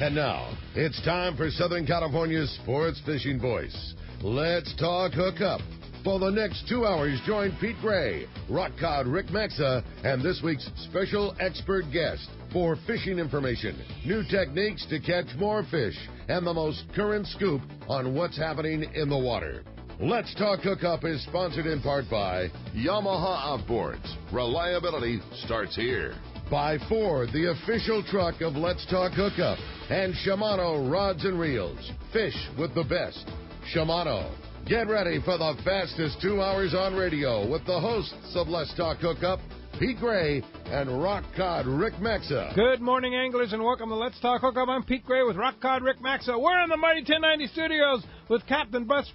And now, it's time for Southern California's sports fishing voice. Let's talk hookup. For the next 2 hours, join Pete Gray, rock cod Rick Maxa, and this week's special expert guest for fishing information, new techniques to catch more fish, and the most current scoop on what's happening in the water. Let's Talk Hookup is sponsored in part by Yamaha Outboards. Reliability starts here. By Ford, the official truck of Let's Talk Hookup. And Shimano Rods and Reels. Fish with the best. Shimano. Get ready for the fastest 2 hours on radio with the hosts of Let's Talk Hookup, Pete Gray and Rock Cod Rick Maxa. Good morning, anglers, and welcome to Let's Talk Hookup. I'm Pete Gray with Rock Cod Rick Maxa. We're in the Mighty 1090 studios with Captain Russ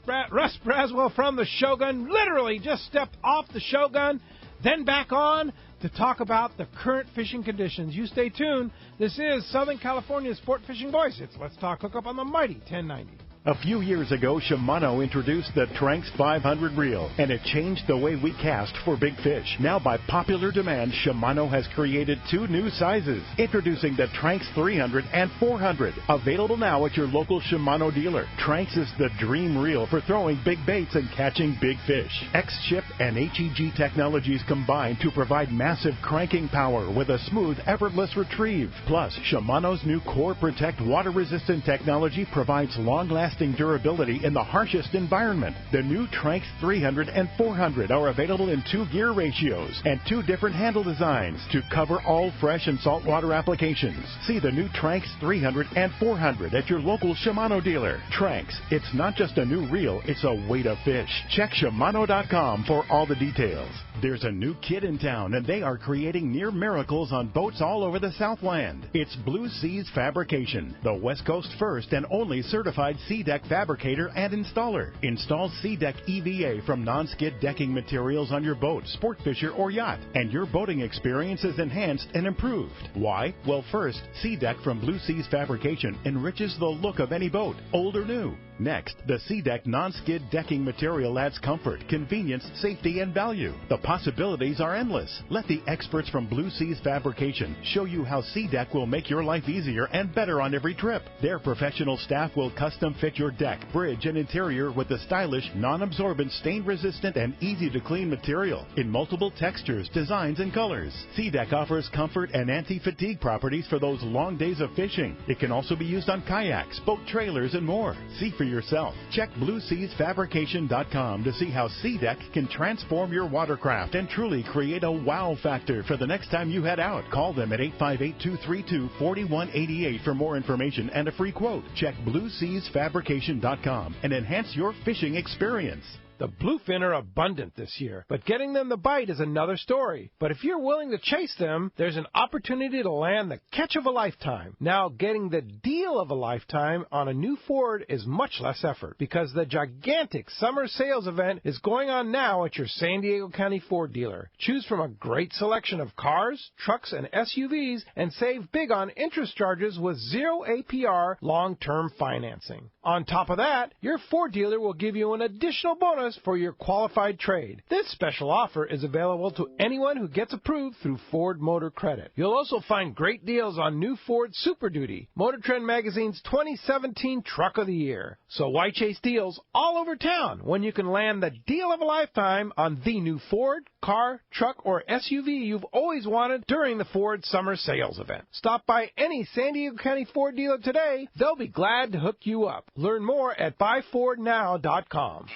Brazwell from the Shogun. Literally just stepped off the Shogun, then back on to talk about the current fishing conditions. You stay tuned. This is Southern California's Sport Fishing Voice. It's Let's Talk Hookup on the Mighty 1090. A few years ago, Shimano introduced the Tranx 500 reel, and it changed the way we cast for big fish. Now, by popular demand, Shimano has created 2 new sizes, introducing the Tranx 300 and 400, available now at your local Shimano dealer. Tranx is the dream reel for throwing big baits and catching big fish. X-Ship and HEG technologies combine to provide massive cranking power with a smooth, effortless retrieve. Plus, Shimano's new Core Protect water-resistant technology provides long-lasting durability in the harshest environment. The new Tranx 300 and 400 are available in 2 gear ratios and 2 different handle designs to cover all fresh and saltwater applications. See the new Tranx 300 and 400 at your local Shimano dealer. Tranx, it's not just a new reel, it's a way to fish. Check Shimano.com for all the details. There's a new kid in town, and they are creating near miracles on boats all over the Southland. It's Blue Seas Fabrication, the West Coast first and only certified sea deck fabricator and installer. Install sea deck EVA from non-skid decking materials on your boat, sport fisher, or yacht, and your boating experience is enhanced and improved. Why? Well, first, sea deck from Blue Seas Fabrication enriches the look of any boat, old or new. Next, the SeaDeck non-skid decking material adds comfort, convenience, safety, and value. The possibilities are endless. Let the experts from Blue Seas Fabrication show you how SeaDeck will make your life easier and better on every trip. Their professional staff will custom fit your deck, bridge, and interior with the stylish, non-absorbent, stain-resistant, and easy-to-clean material in multiple textures, designs, and colors. SeaDeck offers comfort and anti-fatigue properties for those long days of fishing. It can also be used on kayaks, boat trailers, and more. See for yourself. Check BlueSeasFabrication.com to see how SeaDeck can transform your watercraft and truly create a wow factor for the next time you head out. Call them at 858-232-4188 for more information and a free quote. Check BlueSeasFabrication.com and enhance your fishing experience. The bluefin are abundant this year, but getting them to bite is another story. But if you're willing to chase them, there's an opportunity to land the catch of a lifetime. Now, getting the deal of a lifetime on a new Ford is much less effort because the gigantic summer sales event is going on now at your San Diego County Ford dealer. Choose from a great selection of cars, trucks, and SUVs and save big on interest charges with 0 APR long-term financing. On top of that, your Ford dealer will give you an additional bonus for your qualified trade. This special offer is available to anyone who gets approved through Ford Motor Credit. You'll also find great deals on new Ford Super Duty, Motor Trend Magazine's 2017 Truck of the Year. So why chase deals all over town when you can land the deal of a lifetime on the new Ford, car, truck, or SUV you've always wanted during the Ford Summer Sales Event? Stop by any San Diego County Ford dealer today. They'll be glad to hook you up. Learn more at buyfordnow.com.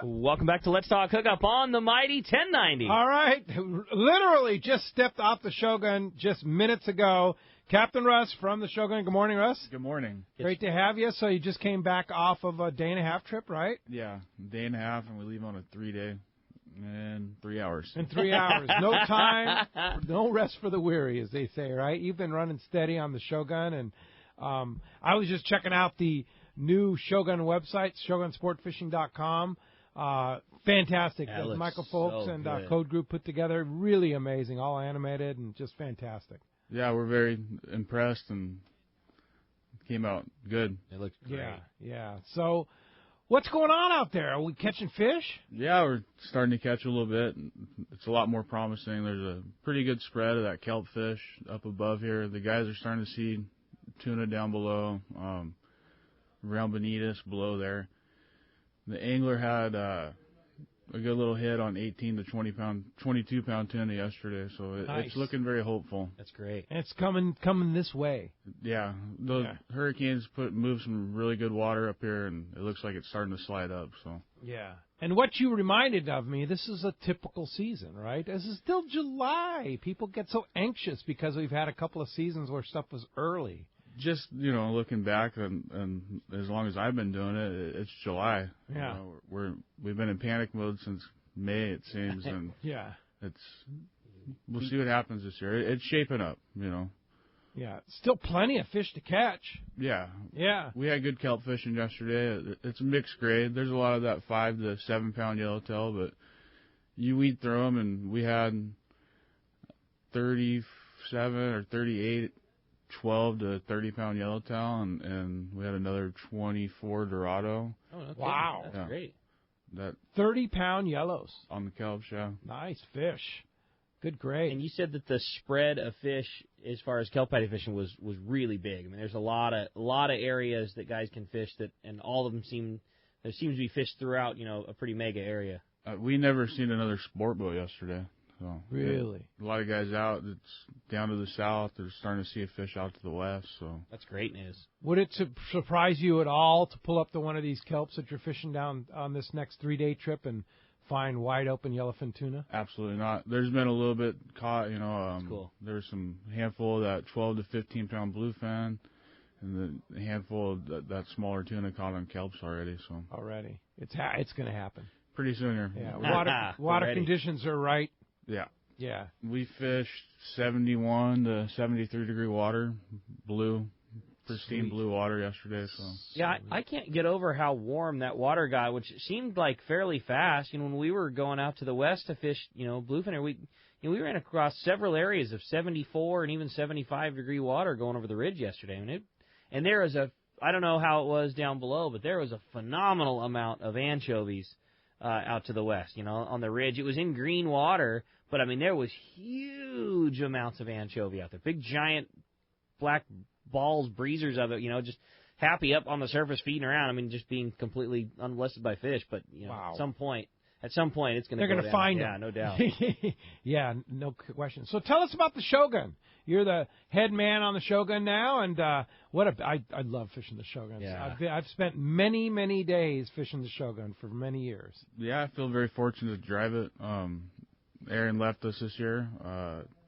Welcome back to Let's Talk Hookup on the Mighty 1090. All right. Literally just stepped off the Shogun just minutes ago. Captain Russ from the Shogun. Good morning, Russ. Good morning. Great to have you. So you just came back off of a day-and-a-half trip, right? Yeah, day and a half, and we leave on a 3-day and 3 hours. In 3 hours. No time, no rest for the weary, as they say, right? You've been running steady on the Shogun, and I was just checking out the new Shogun website, shogunsportfishing.com. Fantastic. That Michael Folks so and good. Code Group put together. Really amazing. All animated and just fantastic. Yeah, we're very impressed and came out good. It looks great. Yeah. So what's going on out there? Are we catching fish? Yeah, we're starting to catch a little bit. It's a lot more promising. There's a pretty good spread of that kelp fish up above here. The guys are starting to see tuna down below, around Bonitas below there. The angler had a good little hit on 18 to 22 pound tuna yesterday, so it's looking very hopeful. That's great. And it's coming this way. Yeah, those hurricanes move some really good water up here, and it looks like it's starting to slide up. So yeah. And what you reminded of me, this is a typical season, right? This is still July. People get so anxious because we've had a couple of seasons where stuff was early. Just, looking back, and as long as I've been doing it, it's July. Yeah. We've been in panic mode since May, it seems, and yeah. We'll see what happens this year. It's shaping up, Yeah, still plenty of fish to catch. Yeah. Yeah. We had good kelp fishing yesterday. It's a mixed grade. There's a lot of that 5 to 7 pound yellowtail, but you weed through them, and we had 37 or 38 12 to 30 pound yellowtail, and we had another 24 Dorado. Oh, okay. Wow. That's great. That 30-pound yellows. On the kelps, yeah. Nice fish. Good grade. And you said that the spread of fish as far as kelp patty fishing was really big. I mean, there's a lot of areas that guys can fish and all of them there seems to be fish throughout, a pretty mega area. We never seen another sport boat yesterday. So really? A lot of guys out. It's down to the south. They're starting to see a fish out to the west. So that's great news. Would it surprise you at all to pull up to one of these kelps that you're fishing down on this next 3-day trip and find wide open yellowfin tuna? Absolutely not. There's been a little bit caught. That's cool. There's some handful of that 12 to 15 pound bluefin, and the handful of that smaller tuna caught on kelps already. So already, it's going to happen pretty soon here. Yeah, water conditions are right. Yeah. Yeah. We fished 71 to 73 degree water, pristine blue water yesterday. So yeah, I can't get over how warm that water got, which seemed like fairly fast. When we were going out to the west to fish, bluefin, we ran across several areas of 74 and even 75 degree water going over the ridge yesterday. And there was I don't know how it was down below, but there was a phenomenal amount of anchovies out to the west, on the ridge. It was in green water, but, there was huge amounts of anchovy out there. Big, giant, black balls, breezers of it, just happy up on the surface feeding around. Just being completely unmolested by fish. But, wow. At some point, it's going to go down. They're going to find them. Yeah, no doubt. Yeah, no question. So tell us about the Shogun. You're the head man on the Shogun now, and I love fishing the Shogun. Yeah. I've spent many, many days fishing the Shogun for many years. Yeah, I feel very fortunate to drive it. Aaron left us this year,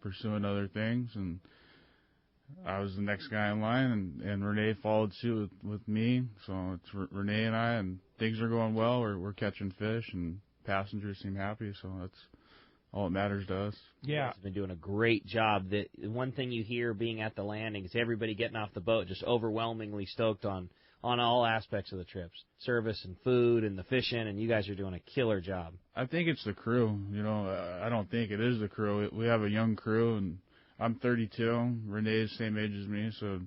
pursuing other things, and I was the next guy in line, and Renee followed suit with me. So it's Renee and I, and things are going well. We're catching fish, and passengers seem happy, so that's all that matters to us. Yeah. He's been doing a great job. The one thing you hear being at the landing is everybody getting off the boat just overwhelmingly stoked on all aspects of the trips. Service and food and the fishing, and you guys are doing a killer job. I think it's the crew. I don't think it is the crew. We have a young crew, and I'm 32. Renee's the same age as me, so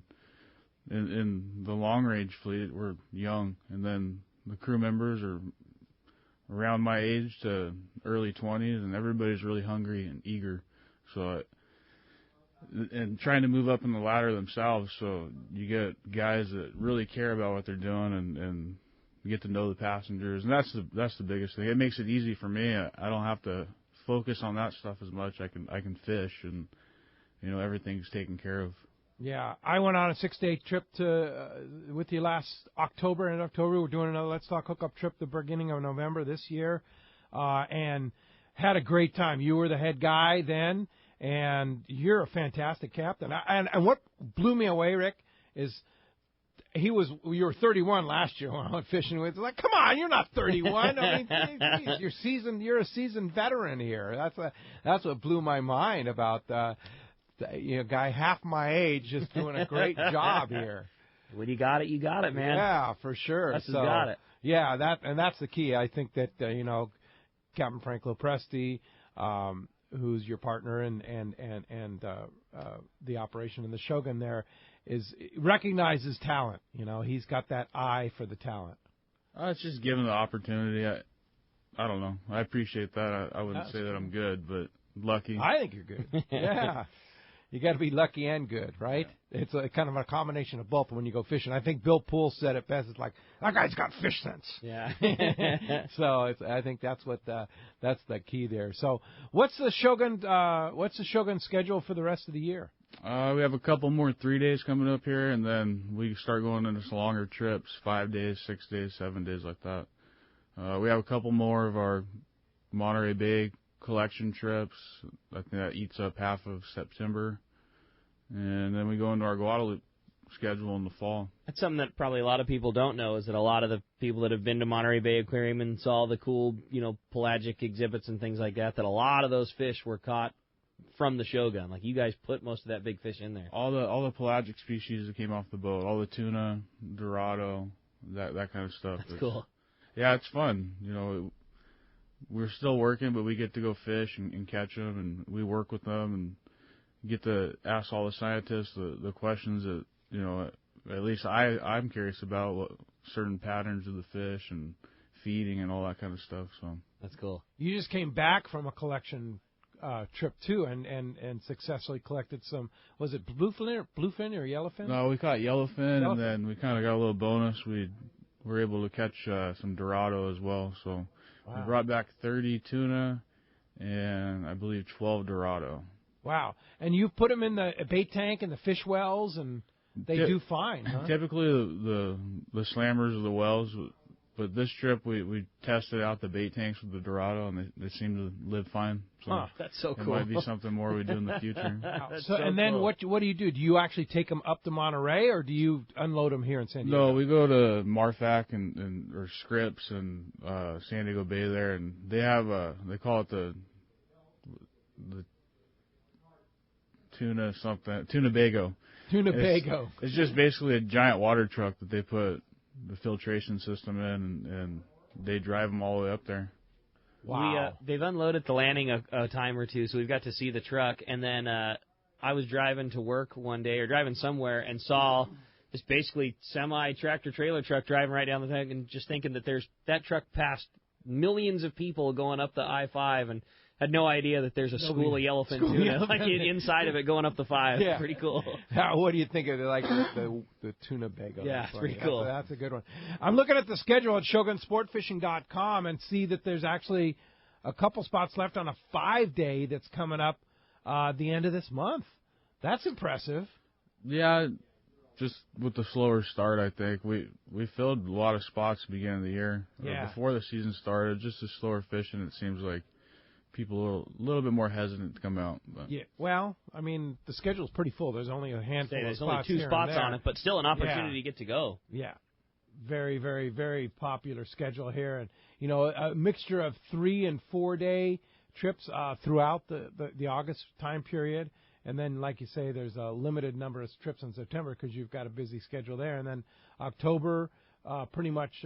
in the long-range fleet, we're young. And then the crew members are around my age to early 20s, and everybody's really hungry and eager. So, and trying to move up in the ladder themselves, so you get guys that really care about what they're doing and you get to know the passengers, and that's the biggest thing. It makes it easy for me. I don't have to focus on that stuff as much. I can fish, and everything's taken care of. Yeah, I went on a 6-day trip with you last October. In October, we're doing another Let's Talk Hookup trip the beginning of November this year, and had a great time. You were the head guy then, and you're a fantastic captain. And what blew me away, Rick, is you were 31 last year when I went fishing with. Like, come on, you're not 31. Geez, you're a seasoned veteran here. That's what blew my mind about. Guy half my age just doing a great job here. When you got it, man. Yeah, for sure. That's got it. Yeah, that's the key. I think that Captain Frank Lopresti, who's your partner and the operation in the Shogun there, recognizes talent. He's got that eye for the talent. It's just given the opportunity. I don't know. I appreciate that. I wouldn't say that I'm good, but lucky. I think you're good. Yeah. You got to be lucky and good, right? Yeah. It's a kind of a combination of both when you go fishing. I think Bill Poole said it best. It's like, that guy's got fish sense. Yeah. So I think that's that's the key there. So what's the Shogun schedule for the rest of the year? We have a couple more 3 days coming up here, and then we start going into some longer trips, 5 days, 6 days, 7 days, like that. We have a couple more of our Monterey Bay collection trips. I think that eats up half of September. And then we go into our Guadalupe schedule in the fall. That's something that probably a lot of people don't know, is that a lot of the people that have been to Monterey Bay Aquarium and saw the cool, pelagic exhibits and things like that, a lot of those fish were caught from the Shogun. Like, you guys put most of that big fish in there. All the pelagic species that came off the boat, all the tuna, Dorado, that kind of stuff. That's cool. Yeah, it's fun. We're still working, but we get to go fish and catch them, and we work with them and get to ask all the scientists the questions that, at least I'm curious about, what certain patterns of the fish and feeding and all that kind of stuff. So that's cool. You just came back from a collection trip too, and successfully collected some. Was it bluefin or yellowfin? No, we caught yellowfin, and then we kind of got a little bonus. We were able to catch some Dorado as well. So we brought back 30 tuna and I believe 12 Dorado. Wow! And you put them in the bait tank and the fish wells, and they do fine. Huh? Typically, the slammers or the wells. But this trip, we tested out the bait tanks with the Dorado, and they seem to live fine. So that's so cool. It might be something more we do in the future. Then cool. What do you do? Do you actually take them up to Monterey, or do you unload them here in San Diego? No, we go to Marfac or Scripps and San Diego Bay there, and they have they call it the tuna something, tuna bago. It's just basically a giant water truck that they put the filtration system in, and they drive them all the way up there. Wow. They've unloaded the landing a time or two, so we've got to see the truck. And then I was driving to work one day, or driving somewhere, and saw this basically semi-tractor trailer truck driving right down the thing, and just thinking that that truck passed millions of people going up the I-5, and had no idea that there's a school of yellowfin tuna like inside of it going up the 5. Yeah. Pretty cool. What do you think of the tuna bago? Yeah, it's pretty cool. That's a good one. I'm looking at the schedule at ShogunSportFishing.com and see that there's actually a couple spots left on a 5-day that's coming up the end of this month. That's impressive. Yeah, just with the slower start, I think. We filled a lot of spots at the beginning of the year. Yeah. Before the season started, just the slower fishing, it seems like people are a little bit more hesitant to come out. But. Yeah, well, I mean, the schedule's pretty full. There's only a handful of spots. There's only 2 spots on it, but still an opportunity to get to go. Yeah. Very, very, very popular schedule here. And, a mixture of 3- and 4-day trips throughout the August time period. And then, like you say, there's a limited number of trips in September because you've got a busy schedule there. And then October, pretty much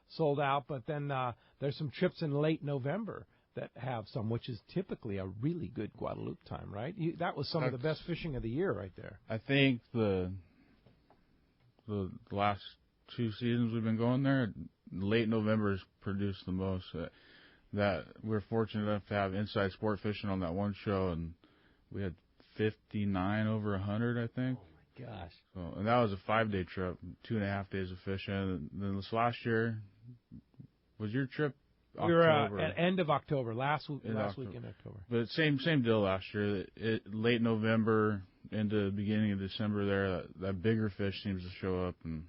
sold out. But then there's some trips in late November that have some, which is typically a really good Guadalupe time, right? That was some of the best fishing of the year right there. I think the last 2 seasons we've been going there, late November has produced the most. That we're fortunate enough to have Inside Sport Fishing on that one show, and we had 59 over 100, I think. Oh, my gosh. So, and that was a 5-day trip, 2.5 days of fishing. And then this last year, was your trip October? We were at end of October, last week in October. But same deal last year. Late November into the beginning of December there, that bigger fish seems to show up, and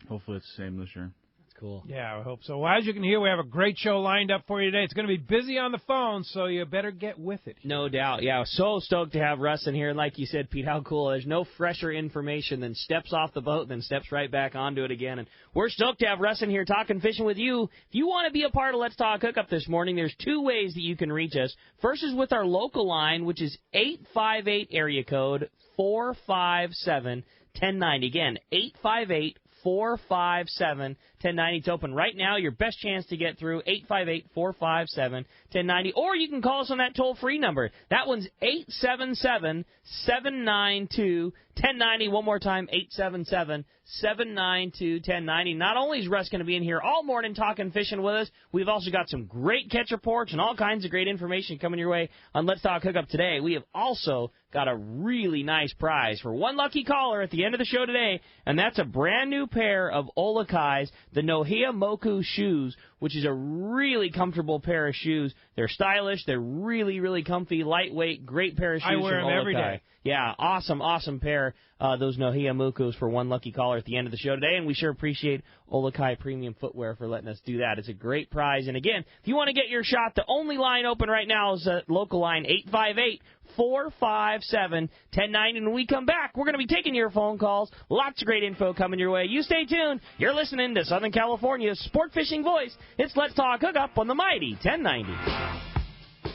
hopefully it's the same this year. Cool. Yeah, I hope so. Well, as you can hear, we have a great show lined up for you today. It's going to be busy on the phone, so you better get with it. No doubt. Yeah, so stoked to have Russ in here. And like you said, Pete, how cool. There's no fresher information than steps off the boat, then steps right back onto it again. And we're stoked to have Russ in here talking fishing with you. If you want to be a part of Let's Talk Hookup this morning, there's 2 ways that you can reach us. First is with our local line, which is 858 area code 457-1090. Again, 858-457-1090. It's open right now. Your best chance to get through, 858-457-1090. Or you can call us on that toll-free number. That one's 877-792-1090. One more time, 877-792-1090. Not only is Russ going to be in here all morning talking fishing with us, we've also got some great catch reports and all kinds of great information coming your way on Let's Talk Hookup today. We have also got a really nice prize for one lucky caller at the end of the show today, and that's a brand new pair of Olakai's, the Nohea Moku shoes, which is a really comfortable pair of shoes. They're stylish. They're really, really comfy, lightweight, great pair of shoes. I wear from them Olakai. every day. Yeah, awesome pair, those Nohea Mokus for one lucky caller at the end of the show today, and we sure appreciate Olakai Premium Footwear for letting us do that. It's a great prize, and again, if you want to get your shot, the only line open right now is local line 858-457-1090, and when we come back, we're going to be taking your phone calls. Lots of great info coming your way. You stay tuned. You're listening to Southern California's sport fishing voice. It's Let's Talk Hookup on the mighty 1090.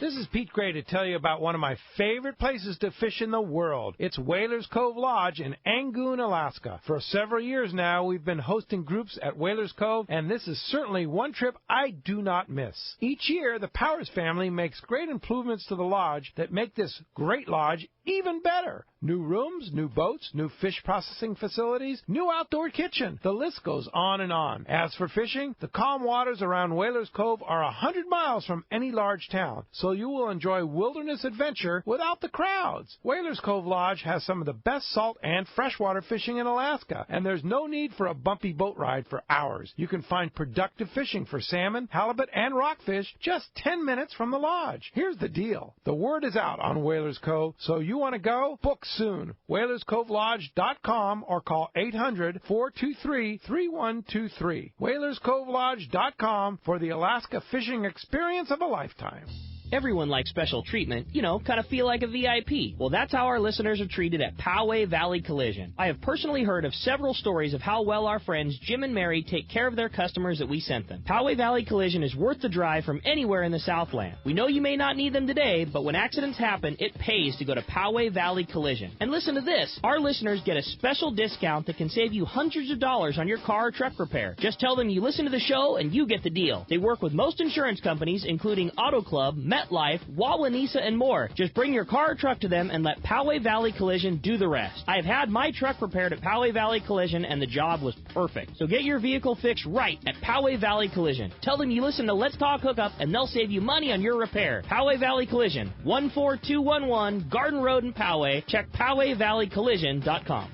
This is Pete Gray to tell you about one of my favorite places to fish in the world. It's Whalers Cove Lodge in Angoon, Alaska. For several years now, we've been hosting groups at Whalers Cove, and this is certainly one trip I do not miss. Each year, the Powers family makes great improvements to the lodge that make this great lodge even better. New rooms, new boats, new fish processing facilities, new outdoor kitchen. The list goes on and on. As for fishing, the calm waters around Whalers Cove are 100 miles from any large town, so you will enjoy wilderness adventure without the crowds. Whalers Cove Lodge has some of the best salt and freshwater fishing in Alaska, and there's no need for a bumpy boat ride for hours. You can find productive fishing for salmon, halibut, and rockfish just 10 minutes from the lodge. Here's the deal. The word is out on Whalers Cove, so you want to go? Book soon. WhalersCoveLodge.com or call 800-423-3123. WhalersCoveLodge.com for the Alaska fishing experience of a lifetime. Everyone likes special treatment, kind of feel like a VIP. Well, that's how our listeners are treated at Poway Valley Collision. I have personally heard of several stories of how well our friends Jim and Mary take care of their customers that we sent them. Poway Valley Collision is worth the drive from anywhere in the Southland. We know you may not need them today, but when accidents happen, it pays to go to Poway Valley Collision. And listen to this. Our listeners get a special discount that can save you hundreds of dollars on your car or truck repair. Just tell them you listen to the show and you get the deal. They work with most insurance companies, including Auto Club, MetLife, Wawanesa, and more. Just bring your car or truck to them and let Poway Valley Collision do the rest. I have had my truck repaired at Poway Valley Collision, and the job was perfect. So get your vehicle fixed right at Poway Valley Collision. Tell them you listen to Let's Talk Hookup, and they'll save you money on your repair. Poway Valley Collision, 14211 Garden Road in Poway. Check PowayValleyCollision.com.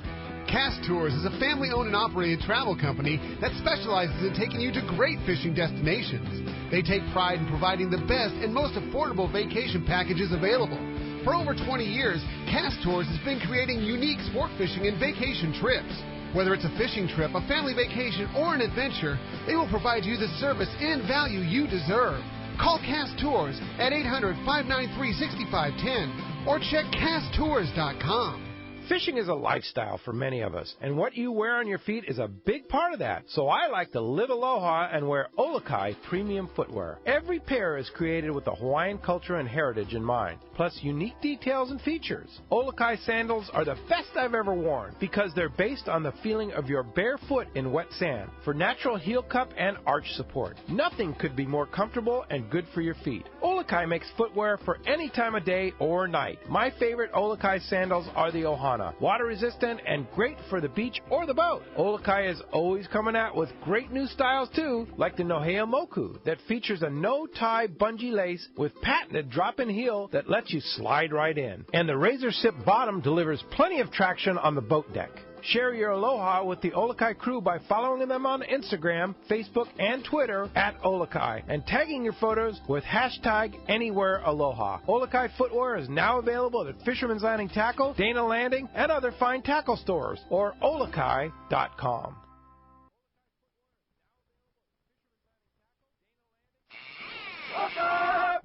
Cast Tours is a family-owned and operated travel company that specializes in taking you to great fishing destinations. They take pride in providing the best and most affordable vacation packages available. For over 20 years, Cast Tours has been creating unique sport fishing and vacation trips. Whether it's a fishing trip, a family vacation, or an adventure, they will provide you the service and value you deserve. Call Cast Tours at 800-593-6510 or check casttours.com. Fishing is a lifestyle for many of us, and what you wear on your feet is a big part of that. So I like to live aloha and wear Olakai premium footwear. Every pair is created with the Hawaiian culture and heritage in mind, plus unique details and features. Olakai sandals are the best I've ever worn because they're based on the feeling of your bare foot in wet sand for natural heel cup and arch support. Nothing could be more comfortable and good for your feet. Olakai makes footwear for any time of day or night. My favorite Olakai sandals are the Ohana. Water resistant and great for the beach or the boat. Olakai is always coming out with great new styles too, like the Nohea Moku that features a no-tie bungee lace with patented drop-in heel that lets you slide right in. And the razor sip bottom delivers plenty of traction on the boat deck. Share your aloha with the Olakai crew by following them on Instagram, Facebook, and Twitter at Olakai, and tagging your photos with hashtag AnywhereAloha. Olakai footwear is now available at Fisherman's Landing Tackle, Dana Landing, and other fine tackle stores, or Olakai.com.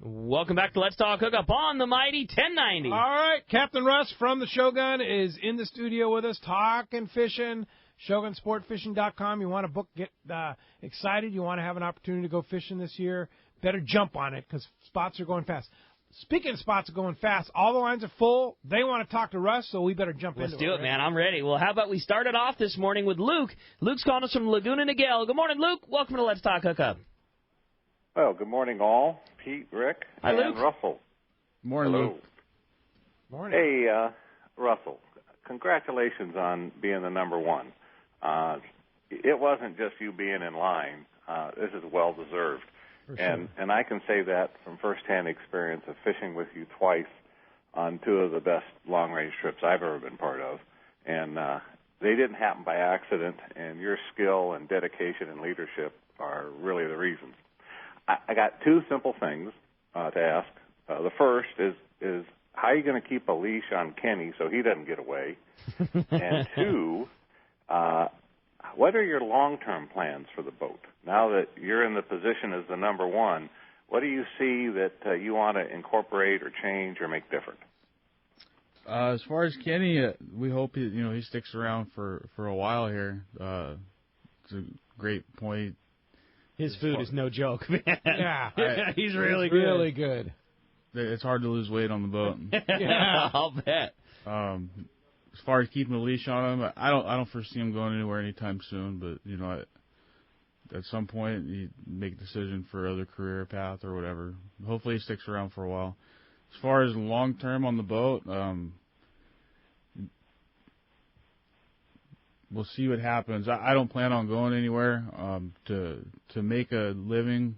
Welcome back to Let's Talk Hookup on the mighty 1090. All right, Captain Russ from the Shogun is in the studio with us talking fishing. ShogunSportFishing.com. You want to book, get excited. You want to have an opportunity to go fishing this year. Better jump on it because spots are going fast. Speaking of spots going fast, all the lines are full. They want to talk to Russ, so we better jump into it. Let's do it, man. I'm ready. Well, how about we start it off this morning with Luke. Luke's calling us from Laguna Niguel. Good morning, Luke. Welcome to Let's Talk Hookup. Well, good morning, all. Pete, Rick, Hi, and Luke. Russell. Morning, Hello. Luke. Morning. Hey, Russell, congratulations on being the number one. It wasn't just you being in line. This is well-deserved. For sure. And I can say that from firsthand experience of fishing with you twice on 2 of the best long-range trips I've ever been part of. And they didn't happen by accident, and your skill and dedication and leadership are really the reasons. I got 2 simple things to ask. The first is how are you going to keep a leash on Kenny so he doesn't get away? And 2, what are your long-term plans for the boat? Now that you're in the position as the number 1, what do you see that you want to incorporate or change or make different? As far as Kenny, we hope he sticks around for a while here. It's a great point. His food is no joke, man. Yeah, he's really good. good. Really good. It's hard to lose weight on the boat. Yeah, I'll bet. As far as keeping a leash on him, I don't foresee him going anywhere anytime soon. But at some point, you make a decision for other career path or whatever. Hopefully, he sticks around for a while. As far as long term on the boat, we'll see what happens. I don't plan on going anywhere to make a living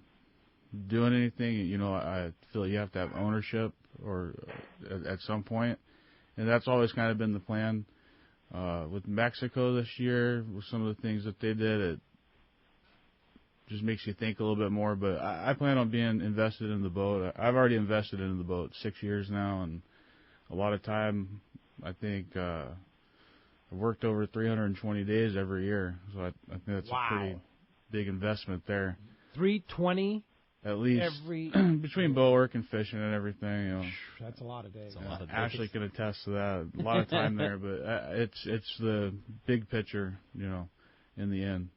doing anything. I feel you have to have ownership or at some point, and that's always kind of been the plan. With Mexico this year, with some of the things that they did, it just makes you think a little bit more. But I plan on being invested in the boat. I've already invested in the boat 6 years now, and a lot of time. I think I've worked over 320 days every year, so I think that's a pretty big investment there. 320 at least every between boat work and fishing and everything. That's a lot of days. Ashley can attest to that. A lot of time there, but it's the big picture, in the end.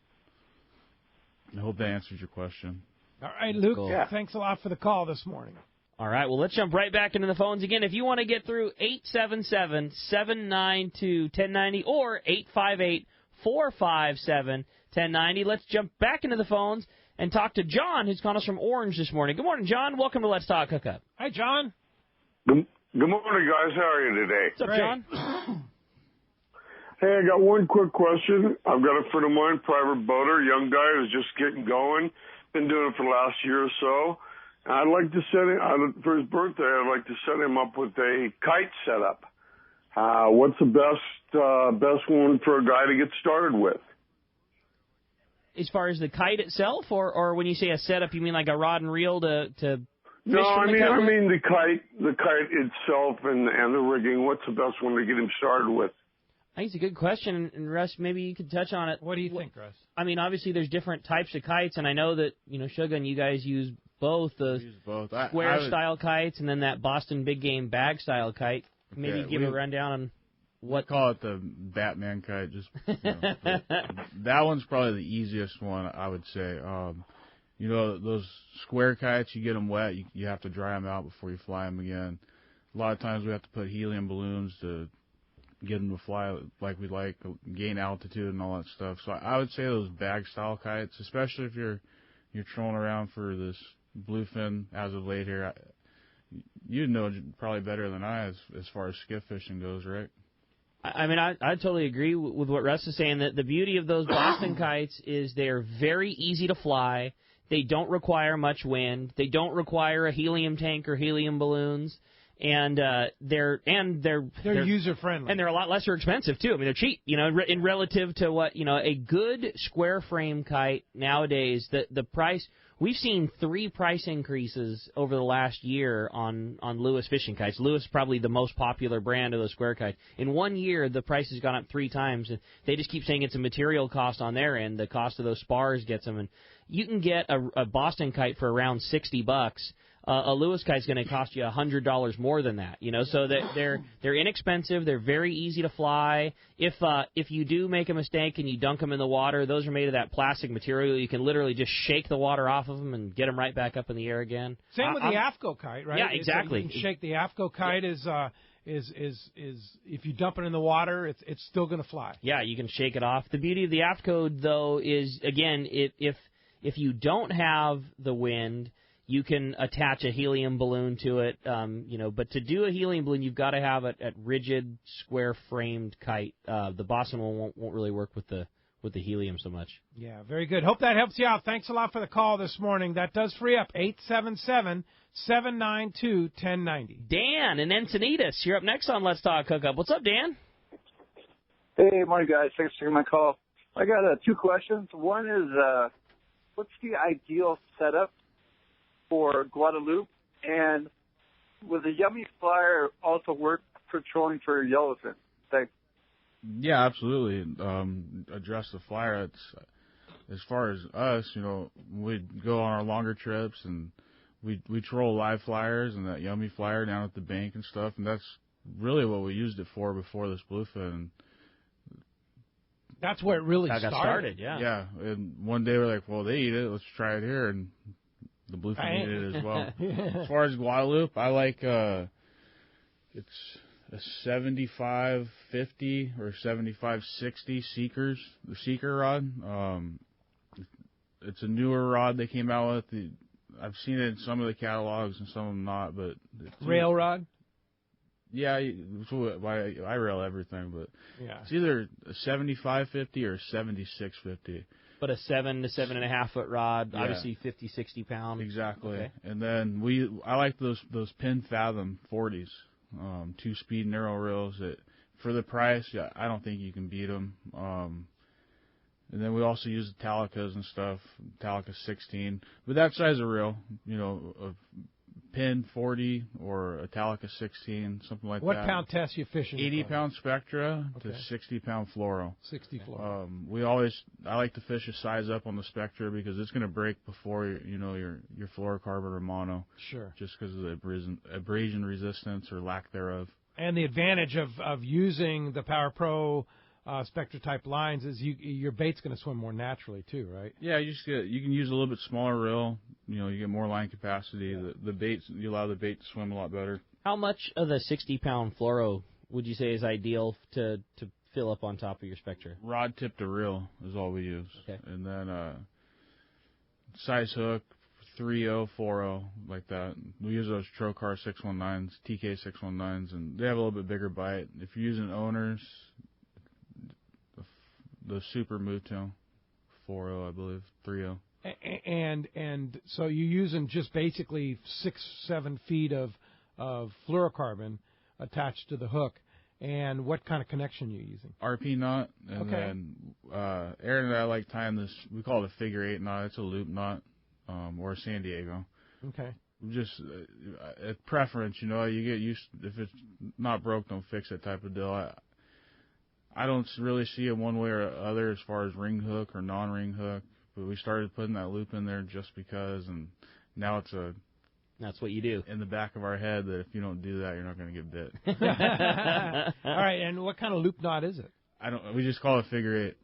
I hope that answers your question. All right, Luke, Cool. Thanks a lot for the call this morning. All right, well, let's jump right back into the phones again. If you want to get through 877-792-1090 or 858-457-1090, let's jump back into the phones and talk to John, who's calling us from Orange this morning. Good morning, John. Welcome to Let's Talk Hookup. Hi, John. Good morning, guys. How are you today? What's up, John? Hey, I got one quick question. I've got a friend of mine, private boater, young guy who's just getting going. Been doing it for the last year or so. And I'd like to set him, for his birthday, I'd like to set him up with a kite setup. What's the best one for a guy to get started with? As far as the kite itself, or when you say a setup, you mean like a rod and reel to No, I fish mean the kite itself and the rigging. What's the best one to get him started with? I think it's a good question, and Russ, maybe you could touch on it. What do you think, Russ? I mean, obviously there's different types of kites, and I know that, Shogun, you guys use both square-style kites and then that Boston Big Game bag-style kite. Maybe give a rundown on what... Call it the Batman kite. Just that one's probably the easiest one, I would say. Those square kites, you get them wet, you have to dry them out before you fly them again. A lot of times we have to put helium balloons to get them to fly like we like, gain altitude and all that stuff. So I would say those bag-style kites, especially if you're trolling around for this bluefin as of late here. You know probably better than I as far as skiff fishing goes, right? I mean, I totally agree with what Russ is saying. That the beauty of those Boston kites is they're very easy to fly. They don't require much wind. They don't require a helium tank or helium balloons. And they're user friendly, and they're a lot lesser expensive too. I mean, they're cheap, in relative to what a good square frame kite nowadays. The price, we've seen 3 price increases over the last year on Lewis fishing kites. Lewis is probably the most popular brand of those square kites. In 1 year, the price has gone up 3 times, and they just keep saying it's a material cost on their end. The cost of those spars gets them, and you can get a Boston kite for around $60. A Lewis kite's going to cost you $100 more than that, So that they're inexpensive. They're very easy to fly. If you do make a mistake and you dunk them in the water, those are made of that plastic material. You can literally just shake the water off of them and get them right back up in the air again. Same with the AFCO kite, right? Yeah, exactly. You can shake the AFCO kite is if you dump it in the water, it's still going to fly. Yeah, you can shake it off. The beauty of the AFCO though is again if you don't have the wind, you can attach a helium balloon to it, but to do a helium balloon, you've got to have a rigid, square-framed kite. The Boston one won't really work with the with the helium so much. Yeah, very good. Hope that helps you out. Thanks a lot for the call this morning. That does free up 877-792-1090. Dan in Encinitas, you're up next on Let's Talk Hookup. What's up, Dan? Hey, morning, guys. Thanks for taking my call. I got two questions. One is, what's the ideal setup for Guadalupe? And will the Yummy Flyer also work patrolling for yellowfin? Thanks. Yeah, absolutely. Address the flyer. It's, as far as us, we'd go on our longer trips and we troll live flyers and that Yummy Flyer down at the bank and stuff, and that's really what we used it for before this bluefin. That's where it really got started. Yeah. Yeah, and one day we're like, well, they eat it, let's try it here, and the bluefin ate it as well. As far as Guadalupe, I like it's a 75-50 or 75-60 the Seeker rod. It's a newer rod they came out with. I've seen it in some of the catalogs and some of them not, but rail rod. Yeah, I rail everything, but it's either a 75-50 or a 76-50. But a 7 to 7.5 foot rod, obviously 50, 60 pound. Exactly. Okay. And then I like those Pin Fathom 40s, 2-speed narrow reels that for the price, I don't think you can beat them. And then we also use the Talicas and stuff, Talica 16. But that size of reel, a Pin 40 or a Talica 16, something like what that. What pound test you fishing? 80-pound Spectra to 60-pound fluoro. 60 fluoro. I like to fish a size up on the Spectra because it's going to break before your fluorocarbon or mono. Sure. Just because of the abrasion resistance or lack thereof. And the advantage of using the Power Pro Spectra type lines is your bait's going to swim more naturally too, right? Yeah, you can use a little bit smaller reel. You get more line capacity. Yeah. You allow the bait to swim a lot better. How much of the 60-pound fluoro would you say is ideal to fill up on top of your Spectra? Rod tip to reel is all we use. Okay. And then size hook, 3.0, 4.0, like that. We use those Trocar 619s, TK 619s, and they have a little bit bigger bite. If you're using owners, the Super Muto, 4.0, I believe, 3.0. And so you're using just basically 6-7 feet of fluorocarbon attached to the hook. And what kind of connection are you using? RP knot. And then Aaron and I like tying this, we call it a figure 8 knot. It's a loop knot or a San Diego. Okay. Just a preference, you get used, if it's not broke, don't fix it type of deal. I don't really see it one way or other as far as ring hook or non-ring hook, but we started putting that loop in there just because, and now that's what you do. In the back of our head that if you don't do that, you're not going to get bit. All right, and what kind of loop knot is it? We just call it figure 8.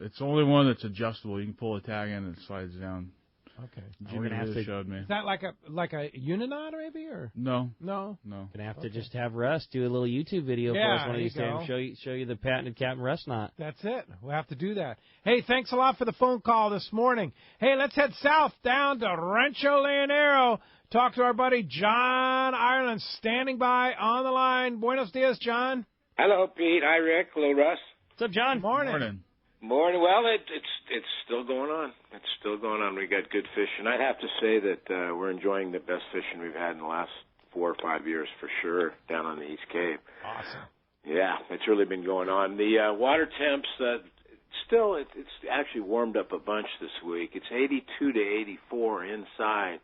It's the only one that's adjustable. You can pull a tag in and it slides down. Okay. Jimmy really showed me. Is that like a uniknot maybe or? No. Gonna have to just have Russ do a little YouTube video for us one of these days. Show you the patented Captain Russ knot. That's it. We'll have to do that. Hey, thanks a lot for the phone call this morning. Hey, let's head south down to Rancho Leonero. Talk to our buddy John Ireland standing by on the line. Buenos dias, John. Hello, Pete. Hi, Rick. Hello, Russ. What's up, John? Morning. Morning. Well, it's still going on. It's still going on. We got good fishing. I'd have to say that we're enjoying the best fishing we've had in the last 4 or 5 years for sure down on the East Cape. Awesome. Yeah, it's really been going on. The water temps, it's actually warmed up a bunch this week. It's 82 to 84 inside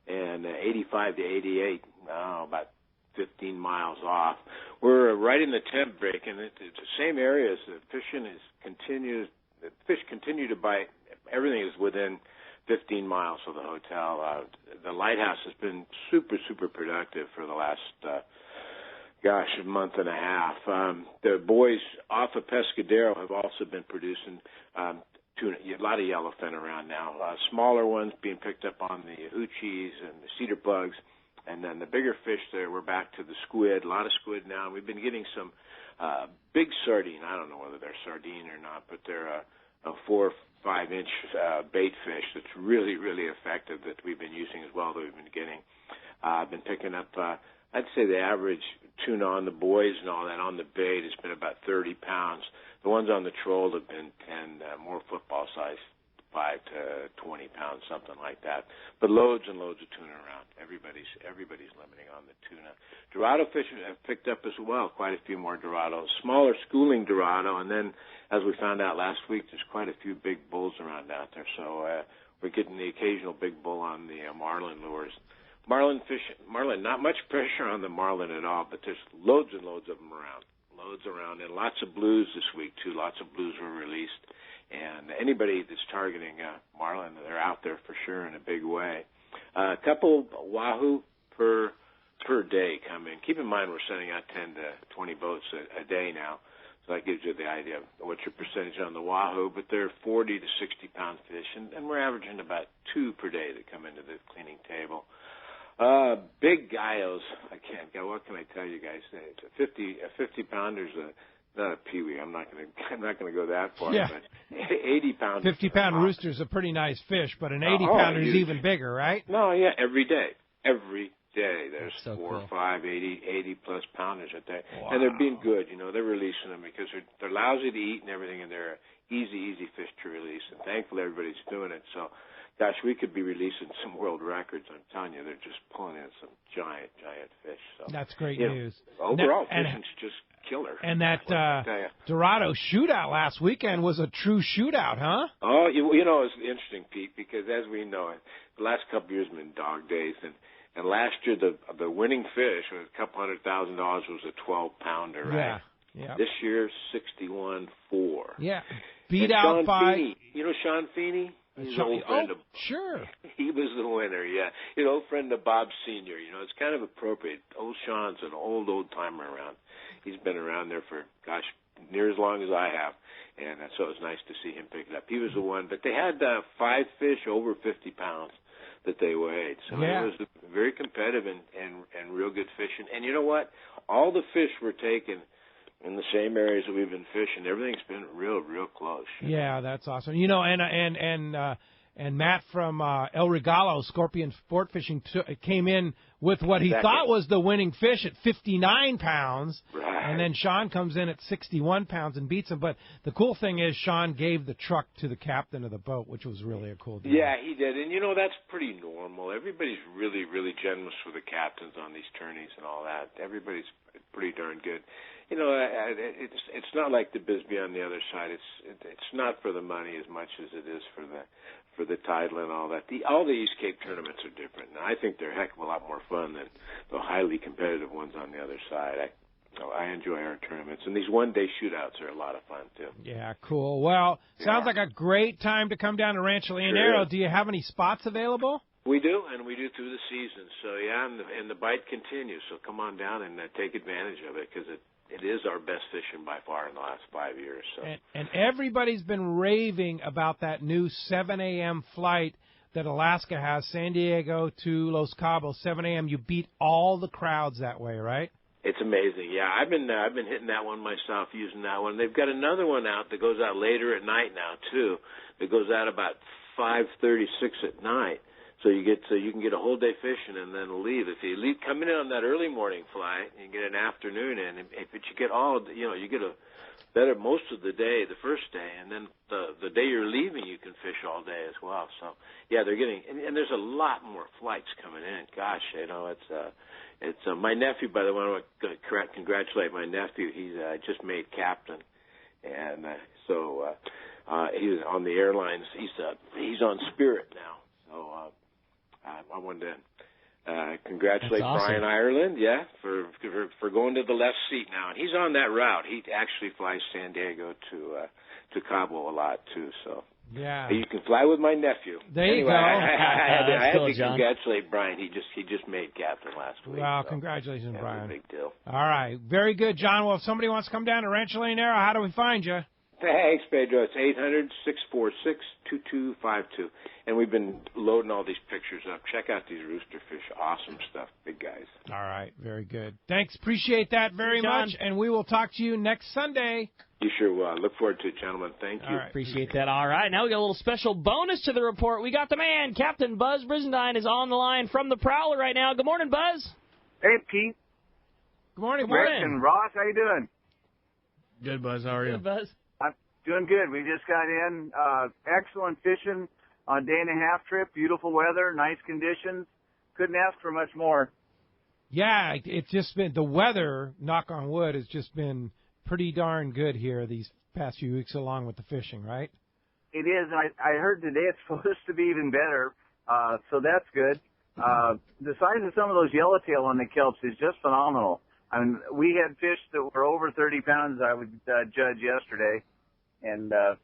and 85 to 88, about 15 miles off. We're right in the temp break, and it's the same areas. The fishing continues. The fish continue to bite. Everything is within 15 miles of the hotel. The lighthouse has been super, super productive for the last, a month and a half. The boys off of Pescadero have also been producing tuna, a lot of yellowfin around now. Smaller ones being picked up on the hoochies and the cedar bugs. And then the bigger fish there, we're back to the squid, a lot of squid now. We've been getting some big sardine. I don't know whether they're sardine or not, but they're a 4 or 5 inch bait fish that's really, really effective that we've been using as well that we've been getting. I've been picking up, I'd say the average tuna on the boys and all that on the bait has been about 30 pounds. The ones on the troll have been 10, more football size, 5 to 20 pounds, something like that. But loads and loads of tuna around. Everybody's limiting on the tuna. Dorado fish have picked up as well. Quite a few more Dorados, smaller schooling Dorado, and then as we found out last week, there's quite a few big bulls around out there. So we're getting the occasional big bull on the marlin lures. Marlin, not much pressure on the marlin at all, but there's loads and loads of them around. Loads around, and lots of blues this week, too. Lots of blues were released. And anybody that's targeting marlin, they're out there for sure in a big way. A couple wahoo per day come in. Keep in mind we're sending out 10 to 20 boats a day now, so that gives you the idea of what's your percentage on the wahoo. But they're 40 to 60-pound fish, and we're averaging about 2 per day that come into the cleaning table. Big guyos, what can I tell you guys? A 50-pounder's not a peewee. I'm not gonna go that far. Yeah. But 80-pound. 50-pound rooster's a pretty nice fish, but an 80-pounder is even bigger, right? No, yeah, every day. There's so 4 cool. or 5 80-plus pounders a day, Wow. and they're being good. They're releasing them because they're lousy to eat and everything, and they're easy fish to release. And thankfully, everybody's doing it. So, gosh, we could be releasing some world records. I'm telling you, they're just pulling in some giant fish. So that's great news. Overall, fishing's just killer. And that Dorado shootout last weekend was a true shootout, huh? Oh, it's interesting, Pete, because as we know, the last couple of years have been dog days, and last year the winning fish was $200,000 was a 12-pounder, right? Yeah. This year, 61-4. Yeah. Beat and out Sean by Feeney. You know Sean Feeney? He's an old friend of, sure. He was the winner, yeah. He's an old friend of Bob Sr. It's kind of appropriate. Old Sean's an old timer around. He's been around there for, near as long as I have. And so it was nice to see him pick it up. He was the one. But they had 5 fish over 50 pounds that they weighed. So it was very competitive and real good fishing. And you know what? All the fish were taken in the same areas that we've been fishing. Everything's been real close. Yeah, that's awesome. And Matt from El Regalo, Scorpion Sport Fishing, came in with what he thought was the winning fish at 59 pounds. Right. And then Sean comes in at 61 pounds and beats him. But the cool thing is Sean gave the truck to the captain of the boat, which was really a cool deal. Yeah, he did. And, that's pretty normal. Everybody's really generous with the captains on these tourneys and all that. Everybody's pretty darn good. It's not like the Bisbee on the other side. It's not for the money as much as it is for the title and all that. All the East Cape tournaments are different. Now, I think they're a heck of a lot more fun than the highly competitive ones on the other side. I enjoy our tournaments, and these one-day shootouts are a lot of fun too. Yeah, cool. Well, sounds like a great time to come down to Rancho Leonero. Sure. Do you have any spots available? We do, and we do through the season. So, and the bite continues. So come on down and take advantage of it because it is our best fishing by far in the last 5 years. So. And everybody's been raving about that new 7 a.m. flight that Alaska has, San Diego to Los Cabos, 7 a.m. You beat all the crowds that way, right? It's amazing. Yeah, I've been hitting that one myself, using that one. They've got another one out that goes out later at night now too. That goes out about 5:36 at night. So you can get a whole day fishing and then leave. If you coming in on that early morning flight, you get an afternoon in. But you get you get a better most of the day, the first day, and then the day you're leaving, you can fish all day as well. So yeah, they're getting and there's a lot more flights coming in. Gosh, it's my nephew. By the way, I want to congratulate my nephew. He's just made captain, and so he's on the airlines. He's on Spirit now. So. I wanted to congratulate Brian Ireland, for going to the left seat now, and he's on that route. He actually flies San Diego to Cabo a lot too. So you can fly with my nephew. There you go. I had to congratulate Brian. He just made captain last week. Wow, so congratulations, Brian. That was a big deal. All right, very good, John. Well, if somebody wants to come down to Rancho Leonero, how do we find you? Thanks, Pedro. It's 800-646-2252. And we've been loading all these pictures up. Check out these rooster fish. Awesome stuff. Big guys. All right. Very good. Thanks. Appreciate that very much. And we will talk to you next Sunday. You sure will. Look forward to it, gentlemen. Thank you. All right. Appreciate that. All right. Now we got a little special bonus to the report. We got the man. Captain Buzz Brizendine is on the line from the Prowler right now. Good morning, Buzz. Hey, Pete. Good morning. Rick and Ross, how you doing? Good, Buzz. How are you? Good, Buzz. Doing good. We just got in. Excellent fishing on a day-and-a-half trip. Beautiful weather, nice conditions. Couldn't ask for much more. Yeah, it's just been the weather, knock on wood, has just been pretty darn good here these past few weeks along with the fishing, right? It is. I heard today it's supposed to be even better, so that's good. The size of some of those yellowtail on the kelps is just phenomenal. I mean, we had fish that were over 30 pounds, I would judge yesterday, and that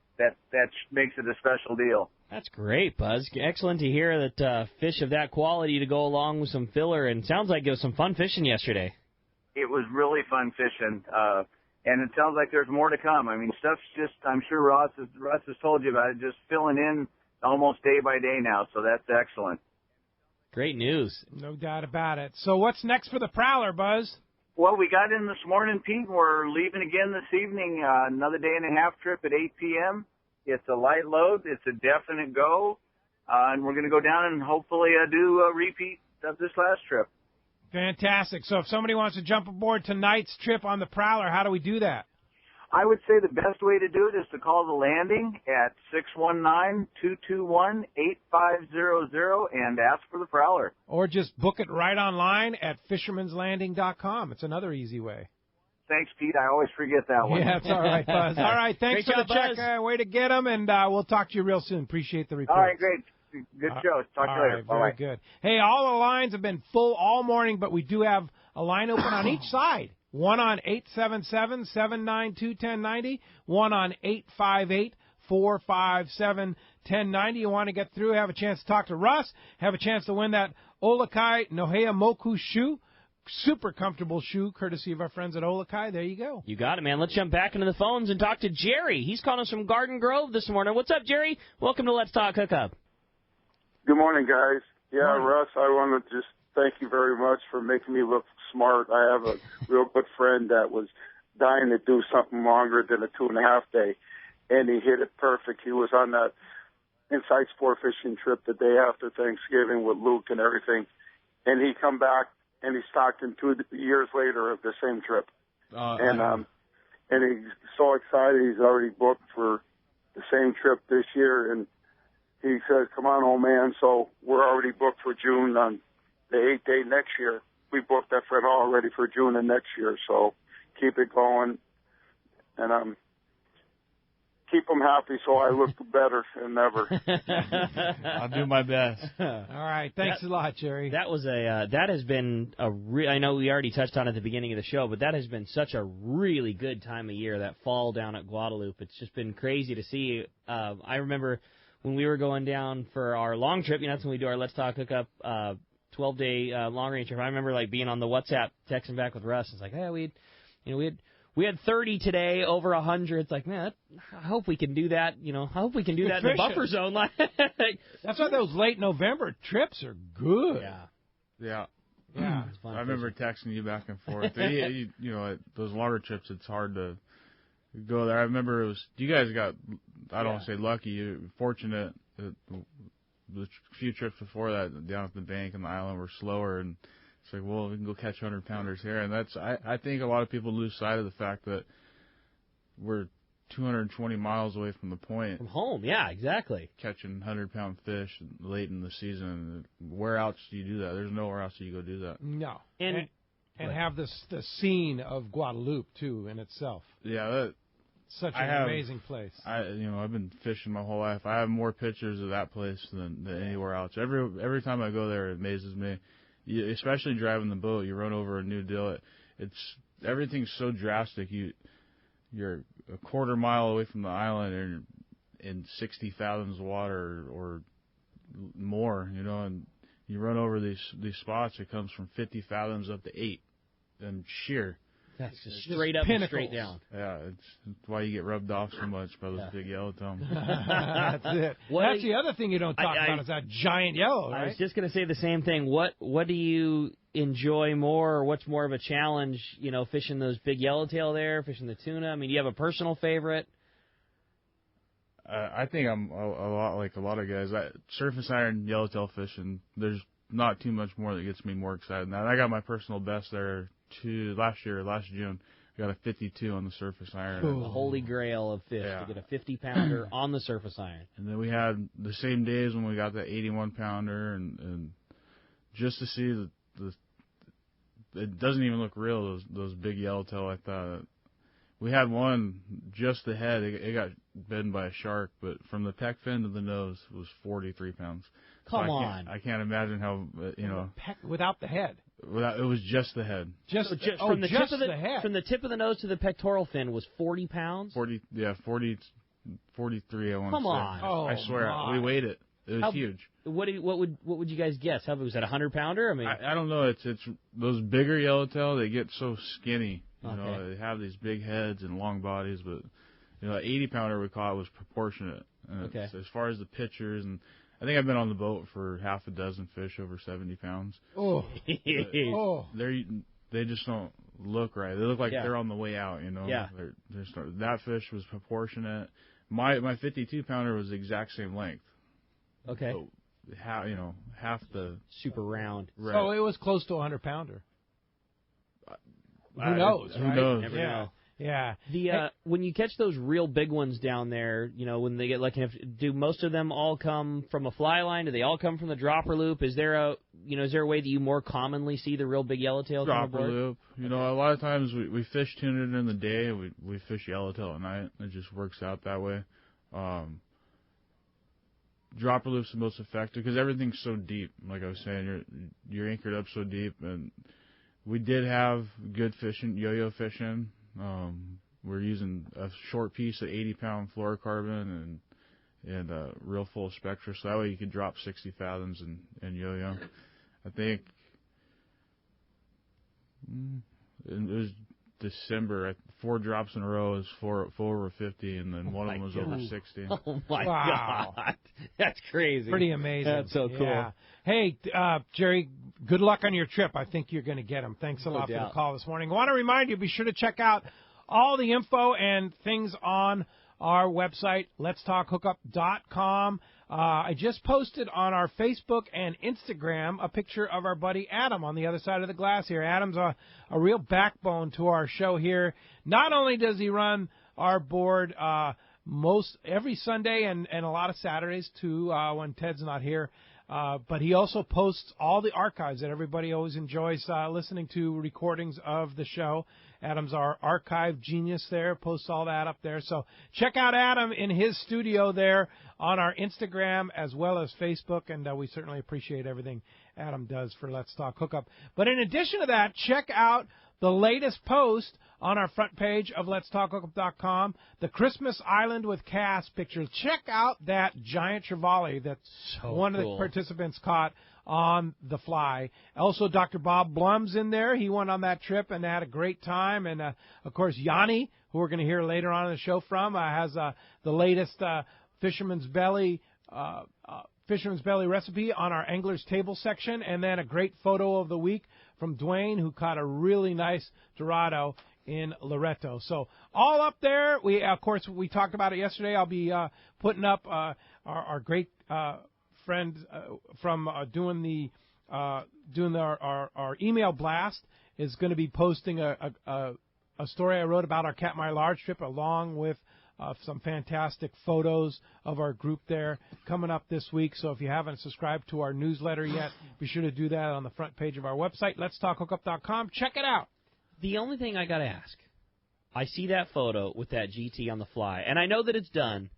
makes it a special deal. That's great, Buzz. Excellent to hear that fish of that quality to go along with some filler, and sounds like it was some fun fishing yesterday. It was really fun fishing, and it sounds like there's more to come. I mean, stuff's just, I'm sure Russ has told you about it, just filling in almost day by day now, so that's excellent. Great news. No doubt about it. So what's next for the Prowler, Buzz? Well, we got in this morning, Pete, and we're leaving again this evening, another day-and-a-half trip at 8 p.m. It's a light load. It's a definite go, and we're going to go down and hopefully do a repeat of this last trip. Fantastic. So if somebody wants to jump aboard tonight's trip on the Prowler, how do we do that? I would say the best way to do it is to call the landing at 619-221-8500 and ask for the Prowler. Or just book it right online at fishermanslanding.com. It's another easy way. Thanks, Pete. I always forget that one. Yeah, that's all right, Buzz. All right, thanks Great for job, the check. Way to get them, and we'll talk to you real soon. Appreciate the report. All right, great. Good show. Talk to you later. Right, Bye-bye. very good. Hey, all the lines have been full all morning, but we do have a line open on each side. One on 877-792-1090, one on 858-457-1090. You want to get through, have a chance to talk to Russ, have a chance to win that Olakai Nohea Moku shoe. Super comfortable shoe, courtesy of our friends at Olakai. There you go. You got it, man. Let's jump back into the phones and talk to Jerry. He's calling us from Garden Grove this morning. What's up, Jerry? Welcome to Let's Talk Hookup. Good morning, guys. Yeah, Russ, I want to just thank you very much for making me look smart. I have a real good friend that was dying to do something longer than a 2.5 day, and he hit it perfect. He was on that inside sport fishing trip the day after Thanksgiving with Luke and everything, and he come back and he stocked him 2 years later of the same trip. And he's so excited. He's already booked for the same trip this year, and he says, "Come on, old man." So we're already booked for June on the 8th day next year. We booked that friend already for June of next year. So keep it going, and keep them happy so I look better than ever. I'll do my best. All right. Thanks a lot, Jerry. That was that has been I know we already touched on it at the beginning of the show, but that has been such a really good time of year, that fall down at Guadalupe. It's just been crazy to see. I remember when we were going down for our long trip, that's when we do our Let's Talk Hookup 12-day long range trip. I remember being on the WhatsApp texting back with Russ. It's like, hey, we had 30 today, over 100. It's like, man, I hope we can do that. I hope we can do that in the buffer zone. That's why those late November trips are good. Yeah. It's fun I remember texting you back and forth. Those longer trips, it's hard to go there. I remember you guys got, I don't want to say lucky, you're fortunate. The few trips before that down at the bank and the island were slower, and it's like, well, we can go catch 100-pounders here. And I think a lot of people lose sight of the fact that we're 220 miles away from the point. From home, yeah, exactly. Catching 100-pound fish late in the season. Where else do you do that? There's nowhere else you go do that. No. And have the scene of Guadalupe, too, in itself. Yeah, such an amazing place. I've been fishing my whole life. I have more pictures of that place than anywhere else. Every time I go there, it amazes me. Especially driving the boat, you run over a new dill. Everything's so drastic. You're a quarter mile away from the island and in 60 fathoms of water or more, and you run over these spots. It comes from 50 fathoms up to 8 and sheer. That's just straight up and straight down. Yeah, it's why you get rubbed off so much by those big yellowtail. That's it. That's the other thing you don't talk about is that giant yellow, right? I was just going to say the same thing. What do you enjoy more, or what's more of a challenge, fishing those big yellowtail there, fishing the tuna? I mean, do you have a personal favorite? I think I'm a lot like a lot of guys. Surface iron yellowtail fishing, there's not too much more that gets me more excited than that. I got my personal best there last June. got a 52 on the surface iron. The holy grail of fish, to get a 50-pounder on the surface iron. And then we had the same days when we got the 81-pounder, and just to see it doesn't even look real, those big yellowtail like that. We had one, just the head, it got bitten by a shark, but from the pec fin to the nose, it was 43 pounds. Come on. I can't imagine how, Without the head. It was just the head. Just from the tip of the head. From the tip of the nose to the pectoral fin was 40 pounds? 43, I want to say. Come on. Oh, I swear, we weighed it. It was huge. What would you guys guess? How big was that? 100-pounder? I mean, I don't know. It's those bigger yellowtail. They get so skinny. You know, Okay. they have these big heads and long bodies, but an 80-pounder we caught was proportionate. And Okay. As far as the pictures, and I think I've been on the boat for half a dozen fish over 70 pounds. Oh, They just don't look right. They look like they're on the way out. Yeah. That fish was proportionate. My 52-pounder was the exact same length. Okay. So, half the super round. Right. So it was close to a 100-pounder. Who knows? Who right? knows? Never know. Yeah. When you catch those real big ones down there, when they get do most of them all come from a fly line? Do they all come from the dropper loop? Is there a way that you more commonly see the real big yellowtail come dropper aboard? loop? A lot of times we fish tuna in the day. We fish yellowtail at night. It just works out that way. Dropper loop's the most effective because everything's so deep. Like I was saying, you're anchored up so deep, and we did have good fishing, yo-yo fishing. We're using a short piece of 80-pound fluorocarbon and a real full spectra, so that way you could drop 60 fathoms and yo-yo. I think it was December. 4 drops in a row is 4 over 50, and then one of them was over 60. Oh my Wow. God, that's crazy. Pretty amazing. That's so cool. Yeah. Hey, Jerry, good luck on your trip. I think you're going to get them. Thanks a lot for the call this morning. I want to remind you, be sure to check out all the info and things on our website, letstalkhookup.com. I just posted on our Facebook and Instagram a picture of our buddy Adam on the other side of the glass here. Adam's a real backbone to our show here. Not only does he run our board every Sunday and a lot of Saturdays too when Ted's not here, but he also posts all the archives that everybody always enjoys listening to, recordings of the show. Adam's our archive genius there, posts all that up there. So check out Adam in his studio there on our Instagram as well as Facebook, and we certainly appreciate everything Adam does for Let's Talk Hookup. But in addition to that, check out the latest post on our front page of letstalkhookup.com, the Christmas Island with Cass picture. Check out that giant trevally that one of the participants caught on the fly. Also, Dr. Bob Blum's in there. He went on that trip and had a great time. And, of course, Yanni, who we're going to hear later on in the show from, has the latest Fisherman's Belly recipe on our Angler's Table section. And then a great photo of the week from Dwayne, who caught a really nice Dorado in Loretto. So all up there. We talked about it yesterday. I'll be putting up our great friend from doing our email blast is going to be posting a story I wrote about our Katmai Large trip along with some fantastic photos of our group there coming up this week. So if you haven't subscribed to our newsletter yet, be sure to do that on the front page of our website, letstalkhookup.com. Check it out. The only thing I got to ask, I see that photo with that GT on the fly, and I know that it's done.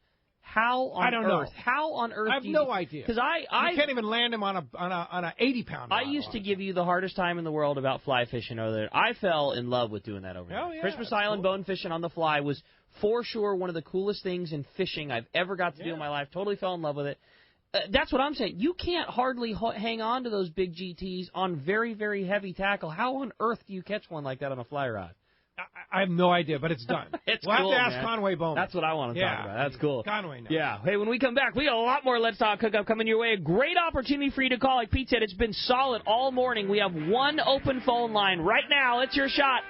How on earth? How on earth? I have no idea. Because I can't even land him on a 80-pounder. I used to give you the hardest time in the world about fly fishing over there. I fell in love with doing that over there. Oh, yeah, Christmas Island bone fishing on the fly was for sure one of the coolest things in fishing I've ever got to do in my life. Totally fell in love with it. That's what I'm saying. You can't hardly hang on to those big GTs on very, very heavy tackle. How on earth do you catch one like that on a fly rod? I have no idea, but it's done. We'll cool, have to ask man. Conway Bowman. That's what I want to talk about. That's cool. Conway knows. Yeah. Hey, when we come back, we got a lot more Let's Talk Hookup coming your way. A great opportunity for you to call. Like Pete said, it's been solid all morning. We have one open phone line right now. It's your shot,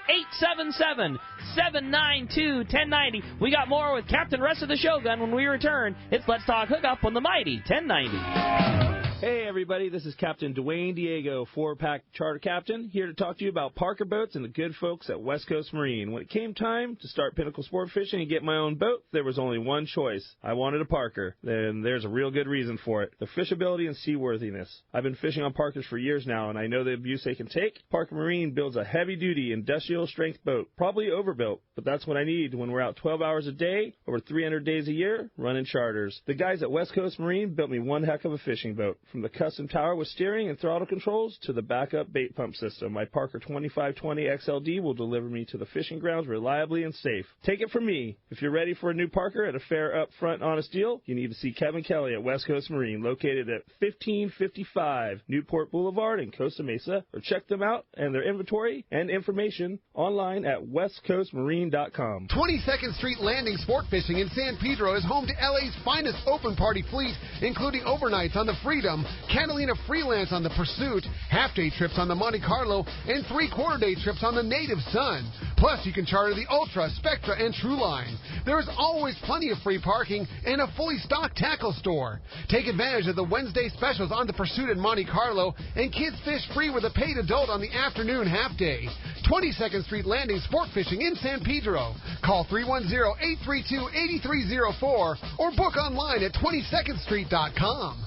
877-792-1090. We got more with Captain Russ of the Shogun when we return. It's Let's Talk Hookup on the mighty 1090. Hey, everybody, this is Captain Dwayne Diego, 4-pack charter captain, here to talk to you about Parker Boats and the good folks at West Coast Marine. When it came time to start Pinnacle Sport Fishing and get my own boat, there was only one choice. I wanted a Parker, and there's a real good reason for it: the fishability and seaworthiness. I've been fishing on Parkers for years now, and I know the abuse they can take. Parker Marine builds a heavy-duty, industrial-strength boat, probably overbuilt, but that's what I need when we're out 12 hours a day, over 300 days a year, running charters. The guys at West Coast Marine built me one heck of a fishing boat. From the custom tower with steering and throttle controls to the backup bait pump system, my Parker 2520 XLD will deliver me to the fishing grounds reliably and safe. Take it from me. If you're ready for a new Parker at a fair, upfront, honest deal, you need to see Kevin Kelly at West Coast Marine, located at 1555 Newport Boulevard in Costa Mesa, or check them out and their inventory and information online at westcoastmarine.com. 22nd Street Landing Sport Fishing in San Pedro is home to LA's finest open party fleet, including overnights on the Freedom, Catalina Freelance on the Pursuit, half-day trips on the Monte Carlo, and 3/4-day trips on the Native Sun. Plus, you can charter the Ultra, Spectra, and Trueline. There is always plenty of free parking and a fully stocked tackle store. Take advantage of the Wednesday specials on the Pursuit and Monte Carlo, and kids fish free with a paid adult on the afternoon half-day. 22nd Street Landing Sport Fishing in San Pedro. Call 310-832-8304 or book online at 22ndstreet.com.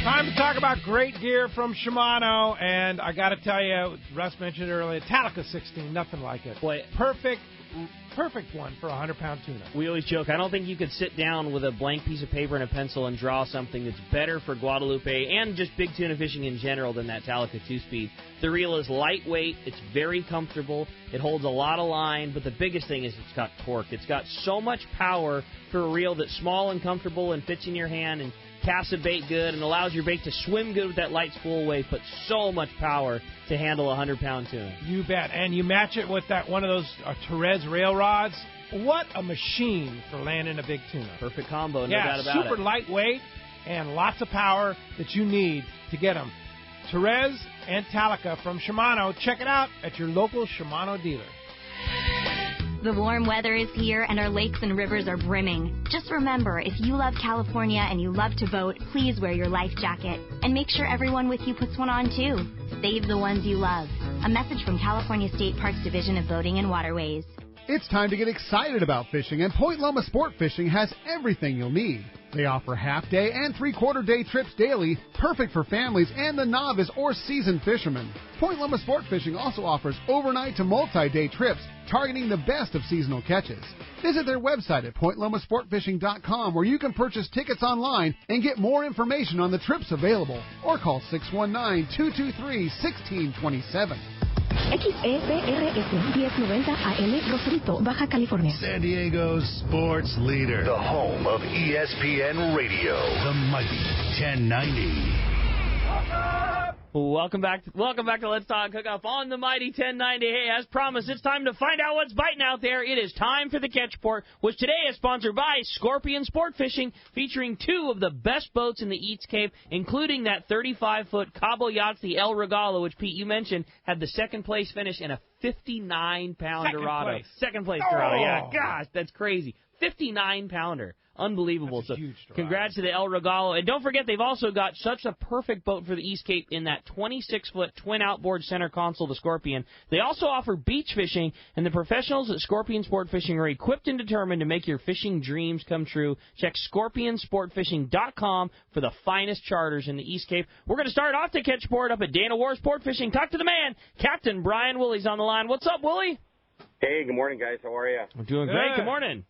Time to talk about great gear from Shimano, and I got to tell you, Russ mentioned earlier, Talica 16, nothing like it. Boy, perfect one for a 100-pound tuna. We always joke, I don't think you could sit down with a blank piece of paper and a pencil and draw something that's better for Guadalupe and just big tuna fishing in general than that Talica 2-speed. The reel is lightweight, it's very comfortable, it holds a lot of line, but the biggest thing is it's got torque. It's got so much power for a reel that's small and comfortable and fits in your hand and casts a bait good and allows your bait to swim good with that light spool weight, but so much power to handle a 100-pound tuna. You bet. And you match it with that one of those Torres rail rods. What a machine for landing a big tuna. Perfect combo, no doubt about it. Super lightweight and lots of power that you need to get them. Torres and Talica from Shimano. Check it out at your local Shimano dealer. The warm weather is here and our lakes and rivers are brimming. Just remember, if you love California and you love to boat, please wear your life jacket. And make sure everyone with you puts one on too. Save the ones you love. A message from California State Parks Division of Boating and Waterways. It's time to get excited about fishing, and Point Loma Sport Fishing has everything you'll need. They offer half-day and 3/4-day trips daily, perfect for families and the novice or seasoned fishermen. Point Loma Sport Fishing also offers overnight to multi-day trips, targeting the best of seasonal catches. Visit their website at pointlomasportfishing.com, where you can purchase tickets online and get more information on the trips available, or call 619-223-1627. XEPRS 1090 AM, Rosarito, Baja California. San Diego's sports leader. The home of ESPN Radio. The mighty 1090. Welcome back to Let's Talk Hookup on the mighty 1090. Hey, as promised, it's time to find out what's biting out there. It is time for the Catch Report, which today is sponsored by Scorpion Sport Fishing, featuring two of the best boats in the Eats Cape, including that 35-foot Cabo Yachts, the El Regalo, which, Pete, you mentioned, had the second-place finish in a 59-pound Dorado. Second-place Dorado, yeah. Gosh, that's crazy. 59-pounder. Unbelievable. So congrats to the El Regalo. And don't forget, they've also got such a perfect boat for the East Cape in that 26-foot twin outboard center console, the Scorpion. They also offer beach fishing, and the professionals at Scorpion Sport Fishing are equipped and determined to make your fishing dreams come true. Check scorpionsportfishing.com for the finest charters in the East Cape. We're going to start off the Catch Report up at Dana War Sport Fishing. Talk to the man, Captain Brian Woolley's on the line. What's up, Woolley? Hey, good morning, guys. How are you? I'm doing great. Good morning.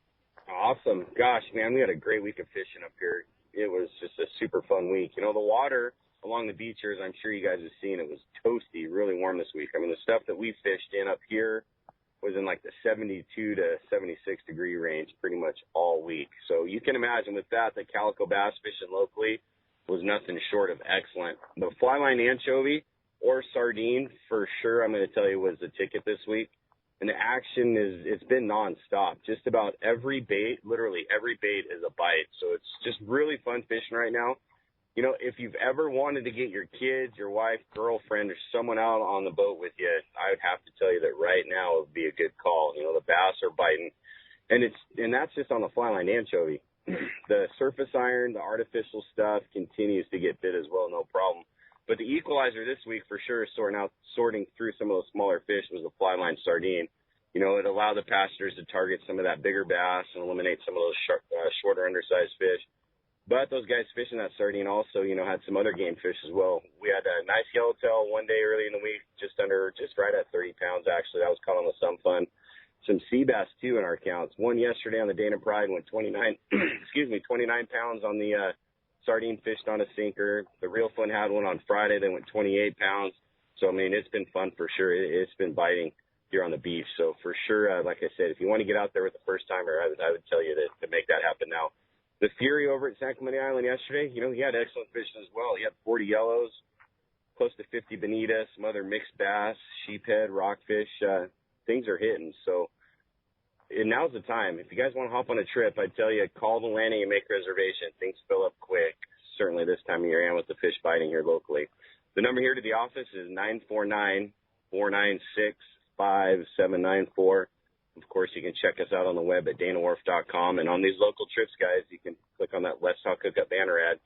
Awesome. Gosh, man, we had a great week of fishing up here. It was just a super fun week. You know, the water along the beach here, as I'm sure you guys have seen, it was toasty, really warm this week. I mean, the stuff that we fished in up here was in like the 72 to 76 degree range pretty much all week. So you can imagine with that, the calico bass fishing locally was nothing short of excellent. The fly line anchovy or sardine, for sure, I'm going to tell you, was the ticket this week. And the action it's been nonstop. Just about every bait, literally every bait is a bite. So it's just really fun fishing right now. You know, if you've ever wanted to get your kids, your wife, girlfriend, or someone out on the boat with you, I would have to tell you that right now would be a good call. You know, the bass are biting. And that's just on the fly line anchovy. The surface iron, the artificial stuff continues to get bit as well, no problem. But the equalizer this week for sure, sorting through some of those smaller fish, was the fly line sardine. You know, it allowed the pastors to target some of that bigger bass and eliminate some of those shorter, undersized fish. But those guys fishing that sardine also, you know, had some other game fish as well. We had a nice yellowtail one day early in the week, just right at 30 pounds, actually. That was caught on the Some Fun. Some sea bass, too, in our counts. One yesterday on the Dana Pride went 29 pounds on the sardine fished on a sinker. The Real Fun had one on Friday that went 28 pounds. So, I mean, it's been fun for sure. It's been biting here on the beach. So, for sure, like I said, if you want to get out there with the first timer, I would tell you to make that happen now. The Fury over at San Clemente Island yesterday, you know, he had excellent fishing as well. He had 40 yellows, close to 50 bonita, some other mixed bass, sheephead, rockfish. Things are hitting. So, and now's the time. If you guys want to hop on a trip, I'd tell you, call the landing and make a reservation. Things fill up quick, certainly this time of year and with the fish biting here locally. The number here to the office is 949-496-5794. Of course, you can check us out on the web at danawharf.com. And on these local trips, guys, you can click on that Let's Talk Hookup banner ad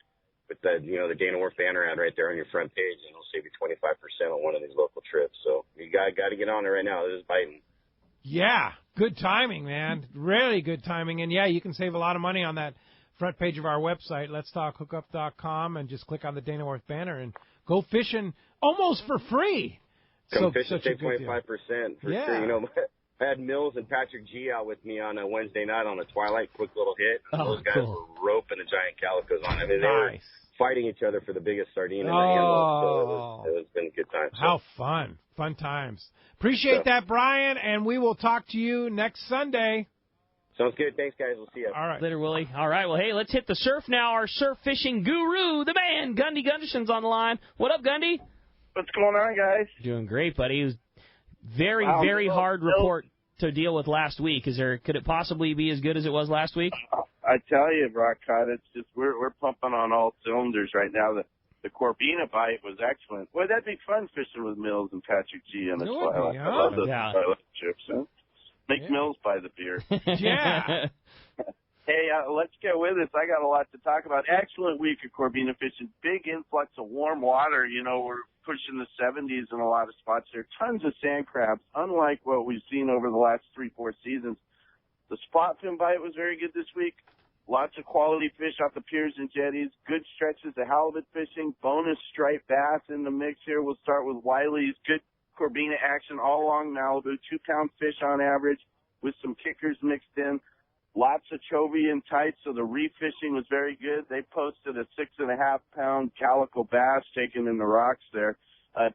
with the Dana Wharf banner ad right there on your front page, and it'll save you 25% on one of these local trips. So you got to get on it right now. This is biting. Yeah, good timing, man. Really good timing. And, yeah, you can save a lot of money on that front page of our website, letstalkhookup.com, and just click on the Dana Wharf banner and go fishing almost for free. Come fish and save 25% for sure. You know, I had Mills and Patrick G out with me on a Wednesday night on a twilight, quick little hit. Those guys were roping the giant calicos on. I mean, they were fighting each other for the biggest sardine in the handle. So it's been a good time. So. How fun. Fun times. Appreciate that, Brian, and we will talk to you next Sunday. Sounds good. Thanks, guys. We'll see you. All right. Later, Willie. All right. Well, hey, let's hit the surf now. Our surf fishing guru, the man, Gundy Gunderson's on the line. What up, Gundy? What's going on, guys? Doing great, buddy. It was very hard report to deal with last week. Could it possibly be as good as it was last week? I tell you, Rock Cod, it's just we're pumping on all cylinders right now. The Corbina bite was excellent. Boy, that'd be fun fishing with Mills and Patrick G on the twilight. I love those twilight trips. Huh? Make Mills buy the beer. Yeah. Hey, let's get with this. I got a lot to talk about. Excellent week of Corbina fishing. Big influx of warm water. You know, we're pushing the 70s in a lot of spots. There are tons of sand crabs, unlike what we've seen over the last 3-4 seasons. The spot fin bite was very good this week. Lots of quality fish off the piers and jetties. Good stretches of halibut fishing. Bonus striped bass in the mix here. We'll start with Wiley's. Good Corbina action all along Malibu. 2-pound fish on average with some kickers mixed in. Lots of chovy and tights, so the reef fishing was very good. They posted a 6.5-pound calico bass taken in the rocks there.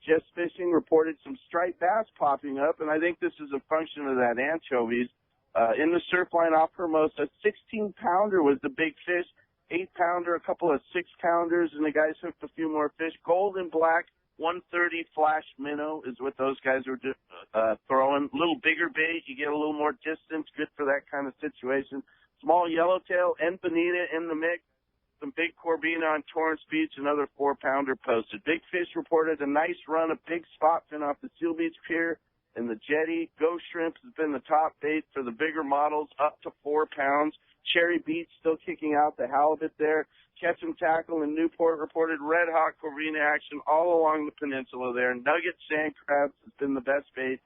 Just Fishing reported some striped bass popping up, and I think this is a function of that anchovies. In the surf line off Hermosa, 16-pounder was the big fish, 8-pounder, a couple of 6-pounders, and the guys hooked a few more fish. Gold and black, 130 flash minnow is what those guys were throwing. A little bigger bait, you get a little more distance, good for that kind of situation. Small yellowtail and bonita in the mix. Some big Corbina on Torrance Beach, another 4-pounder posted. Big Fish reported a nice run of big spot fin off the Seal Beach Pier and the jetty. Ghost Shrimp has been the top bait for the bigger models, up to 4 pounds. Cherry Beach still kicking out the halibut there. Catch 'em Tackle in Newport reported red hot Corbina action all along the peninsula there. Nugget sand crabs has been the best bait.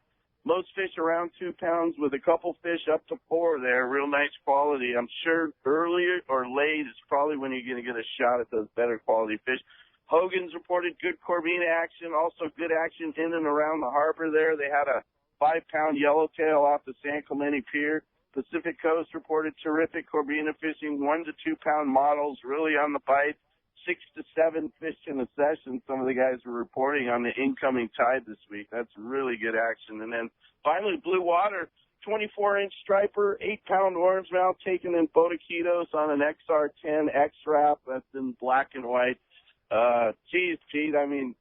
Most fish around 2 pounds with a couple fish up to 4 there. Real nice quality. I'm sure earlier or late is probably when you're going to get a shot at those better quality fish. Hogan's reported good Corbina action, also good action in and around the harbor there. They had a 5-pound yellowtail off the San Clemente Pier. Pacific Coast reported terrific Corbina fishing, 1 to 2 pound models, really on the bite. 6 to 7 fish in a session. Some of the guys were reporting on the incoming tide this week. That's really good action. And then finally, Blue Water, 24-inch striper, 8-pound orange mouth taken in Botaquitos on an XR10 X-Wrap. That's in black and white. Geez, Pete, I mean,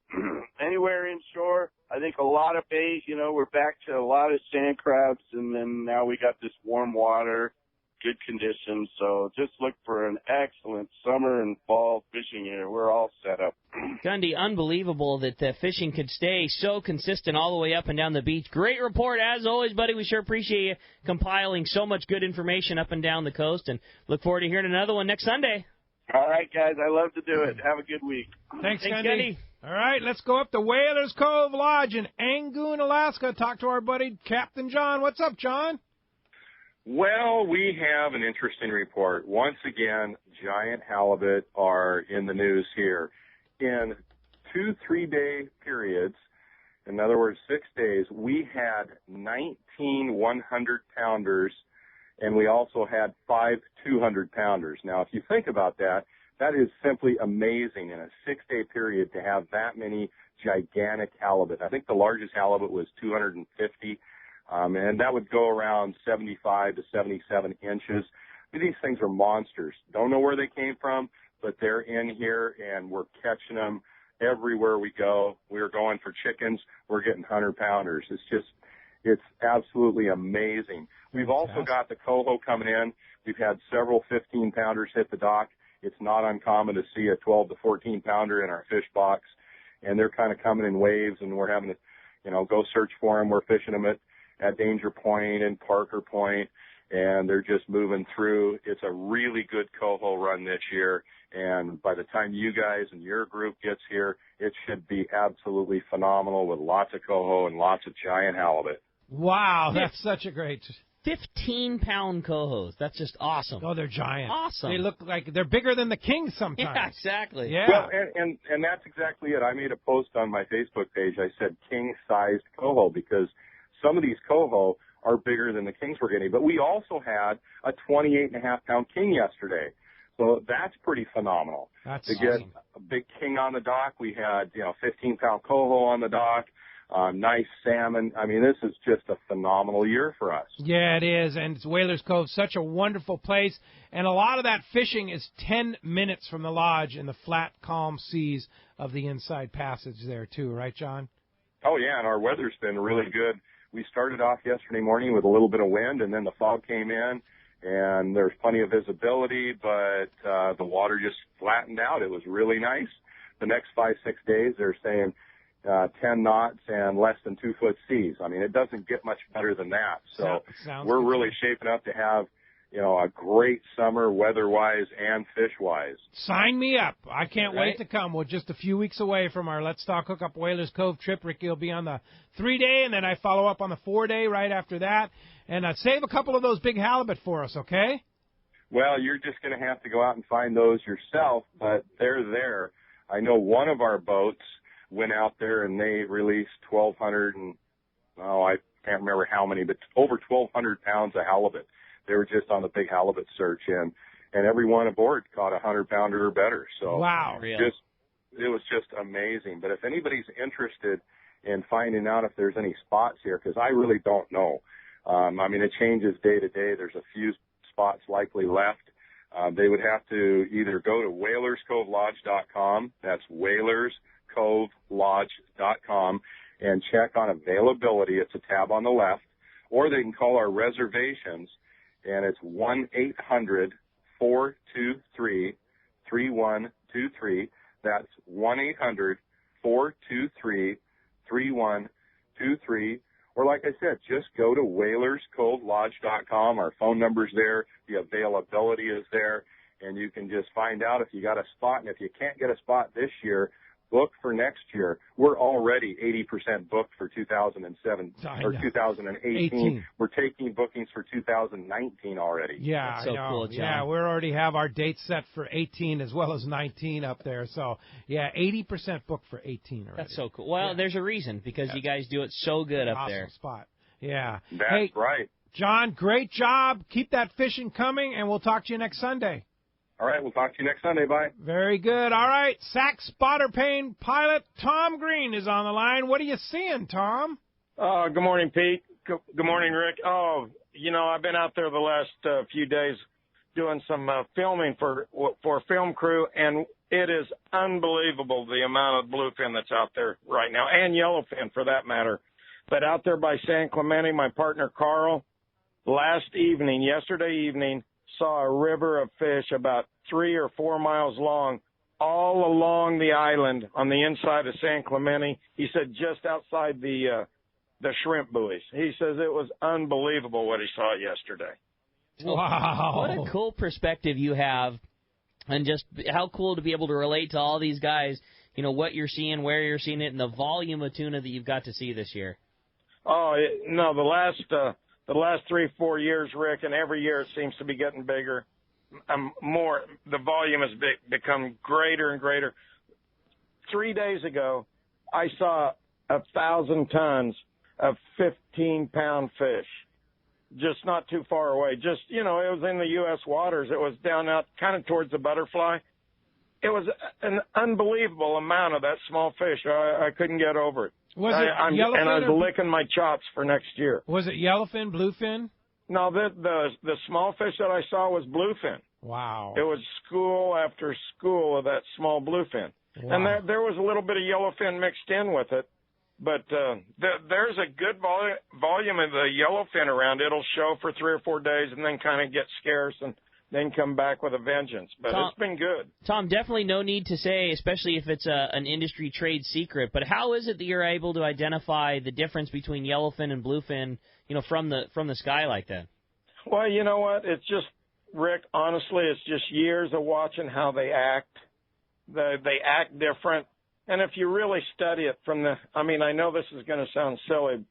anywhere inshore, I think a lot of bait. You know, we're back to a lot of sand crabs, and then now we got this warm water, good conditions. So just look for an excellent summer and fall fishing year. We're all set up. Gundy, Gundy, unbelievable that the fishing could stay so consistent all the way up and down the beach. Great report, as always, buddy. We sure appreciate you compiling so much good information up and down the coast, and look forward to hearing another one next Sunday. All right, guys. I love to do it. Have a good week. Thanks, Gundy. All right, let's go up to Whalers Cove Lodge in Angoon, Alaska. Talk to our buddy Captain John. What's up, John? Well, we have an interesting report. Once again, giant halibut are in the news here. In 2 3-day periods, in other words, 6 days, we had 19 100-pounders, and we also had 5 200-pounders. Now, if you think about that, that is simply amazing in a 6-day period to have that many gigantic halibut. I think the largest halibut was 250, and that would go around 75 to 77 inches. These things are monsters. Don't know where they came from, but they're in here, and we're catching them everywhere we go. We're going for chickens. We're getting 100-pounders. It's absolutely amazing. We've also got the coho coming in. We've had several 15-pounders hit the dock. It's not uncommon to see a 12 to 14-pounder in our fish box, and they're kind of coming in waves, and we're having to, go search for them. We're fishing them at Danger Point and Parker Point, and they're just moving through. It's a really good coho run this year, and by the time you guys and your group gets here, it should be absolutely phenomenal with lots of coho and lots of giant halibut. Wow, that's such a great... 15-pound cohos. That's just awesome. Oh, they're giant. Awesome. They look like they're bigger than the kings sometimes. Yeah, exactly. Yeah. Well, and that's exactly it. I made a post on my Facebook page. I said king-sized coho because some of these coho are bigger than the kings we're getting. But we also had a 28.5-pound king yesterday. So that's pretty phenomenal. That's to get a big king on the dock. We had, 15-pound coho on the dock. Nice salmon. I mean, this is just a phenomenal year for us. Yeah, it is, and it's Whalers Cove, such a wonderful place, and a lot of that fishing is 10 minutes from the lodge in the flat, calm seas of the Inside Passage there, too, right, John? Oh, yeah, and our weather's been really good. We started off yesterday morning with a little bit of wind, and then the fog came in, and there's plenty of visibility, but the water just flattened out. It was really nice. The next 5-6 days, they're saying 10 knots and less than 2-foot seas. I mean, it doesn't get much better than that. So we're really shaping up to have, a great summer weather-wise and fish-wise. Sign me up. I can't wait to come. We're just a few weeks away from our Let's Talk Hookup Whalers Cove trip. Ricky will be on the 3-day, and then I follow up on the 4-day right after that. And save a couple of those big halibut for us, okay? Well, you're just going to have to go out and find those yourself, but they're there. I know one of our boats went out there and they released 1,200 and, I can't remember how many, but over 1,200 pounds of halibut. They were just on the big halibut search, and everyone aboard caught a 100-pounder or better. So wow, it was just amazing. But if anybody's interested in finding out if there's any spots here, because I really don't know. I mean, it changes day to day. There's a few spots likely left. They would have to either go to whalerscovelodge.com. That's whalerscovelodge.com and check on availability. It's a tab on the left. Or they can call our reservations, and it's 1-800-423-3123. That's 1-800-423-3123. Or like I said, just go to whalerscovelodge.com. Our phone number's there. The availability is there. And you can just find out if you got a spot. And if you can't get a spot this year, book for next year. We're already 80% booked for 2007 or 2018. We're taking bookings for 2019 already. Yeah, that's so cool, John. Yeah, we already have our dates set for 18 as well as 19 up there. So, yeah, 80% booked for 18 already. That's so cool. Well, there's a reason, because you guys do it so good up there. Awesome spot. Yeah. That's right. John, great job. Keep that fishing coming, and we'll talk to you next Sunday. All right, we'll talk to you next Sunday. Bye. Very good. All right, Sac Spotter Pane pilot Tom Green is on the line. What are you seeing, Tom? Good morning, Pete. Good morning, Rick. I've been out there the last few days doing some filming for a film crew, and it is unbelievable the amount of bluefin that's out there right now, and yellowfin for that matter. But out there by San Clemente, my partner Carl, yesterday evening, saw a river of fish about 3 or 4 miles long all along the island on the inside of San Clemente. He said just outside the shrimp buoys. He says it was unbelievable what he saw yesterday. Wow. What a cool perspective you have, and just how cool to be able to relate to all these guys, what you're seeing, where you're seeing it, and the volume of tuna that you've got to see this year. Oh, no, the last 3-4 years, Rick, and every year it seems to be getting bigger. The volume has become greater and greater. 3 days ago, I saw 1,000 tons of 15-pound fish, just not too far away. Just, it was in the U.S. waters. It was down out kind of towards the Butterfly. It was an unbelievable amount of that small fish. I couldn't get over it. Was it yellowfin? And I was licking my chops for next year. Was it yellowfin, bluefin? No, the small fish that I saw was bluefin. Wow. It was school after school of that small bluefin. Wow. And there was a little bit of yellowfin mixed in with it. But there's a good volume of the yellowfin around. It'll show for 3 or 4 days and then kind of get scarce and then come back with a vengeance. But it's been good. Tom, definitely no need to say, especially if it's an industry trade secret, but how is it that you're able to identify the difference between yellowfin and bluefin, from the sky like that? Well, you know what? It's just, Rick, honestly, it's just years of watching how they act. They act different. And if you really study it I know this is going to sound silly,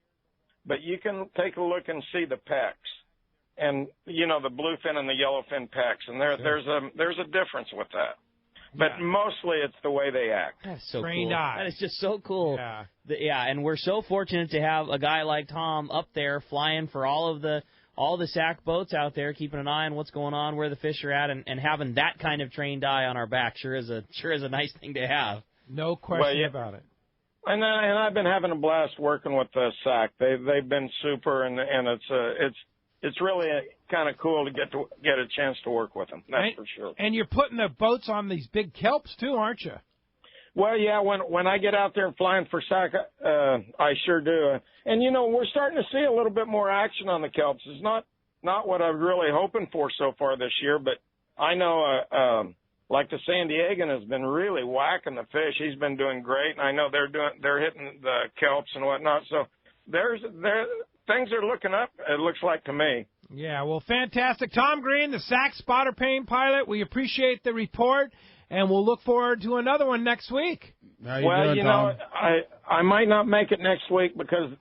but you can take a look and see the pecks. And, the bluefin and the yellowfin pecks. And there's a difference with that. But mostly it's the way they act. That's so cool. That is just so cool. Yeah. And we're so fortunate to have a guy like Tom up there flying for all the SAC boats out there, keeping an eye on what's going on, where the fish are at, and having that kind of trained eye on our back sure is a nice thing to have. No question about it. And I've been having a blast working with the SAC. They've been super, and it's really kind of cool to get a chance to work with them. That's for sure. And you're putting the boats on these big kelps too, aren't you? Well, yeah. When I get out there and flying for SAC, I sure do. And we're starting to see a little bit more action on the kelps. It's not what I'm really hoping for so far this year, but I know like the San Diegan has been really whacking the fish. He's been doing great, and I know they're hitting the kelps and whatnot. So things are looking up, it looks like to me. Yeah, well, fantastic. Tom Green, the SAC spotter plane pilot, we appreciate the report, and we'll look forward to another one next week. How you doing, Tom? I might not make it next week because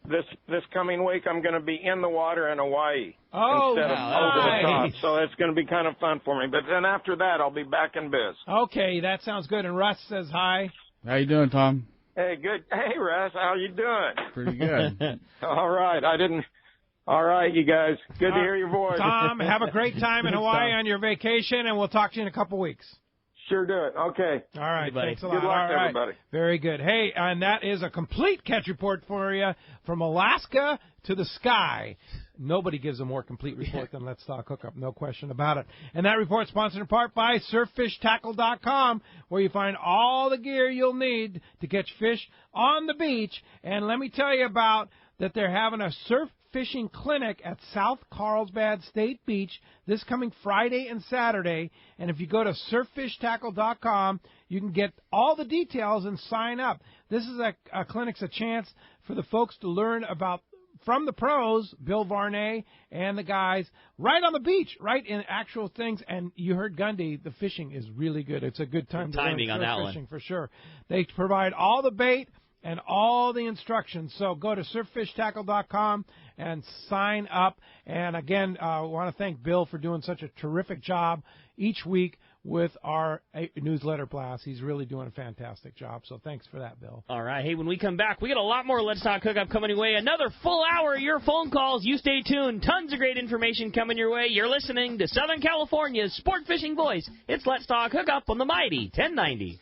this coming week I'm going to be in the water in Hawaii instead of over the top. So it's going to be kind of fun for me. But then after that, I'll be back in biz. Okay, that sounds good. And Russ says hi. How you doing, Tom? Hey, good. Hey, Russ, how you doing? Pretty good. All right. All right, you guys. Good to hear your voice. Tom, have a great time in Hawaii on your vacation, and we'll talk to you in a couple weeks. Sure do it. Okay. All right. Thanks a lot. Good luck, everybody. Very good. Hey, and that is a complete catch report for you from Alaska to the sky. Nobody gives a more complete report than Let's Talk Hookup, no question about it. And that report is sponsored in part by SurfFishTackle.com, where you find all the gear you'll need to catch fish on the beach. And let me tell you about that they're having a surf fishing clinic at South Carlsbad State Beach this coming Friday and Saturday. And if you go to SurfFishTackle.com, you can get all the details and sign up. This is a clinic's a chance for the folks to learn about from the pros, Bill Varney and the guys, right on the beach, right in actual things. And you heard Gundy, the fishing is really good. It's a good time to learn surf fishing for sure. They provide all the bait and all the instructions. So go to SurfFishTackle.com and sign up. And again, I want to thank Bill for doing such a terrific job each week with our newsletter blast. He's really doing a fantastic job. So thanks for that, Bill. All right. Hey, when we come back, we got a lot more Let's Talk Hookup coming your way. Another full hour of your phone calls. You stay tuned. Tons of great information coming your way. You're listening to Southern California's sport fishing voice. It's Let's Talk Hookup on the mighty 1090.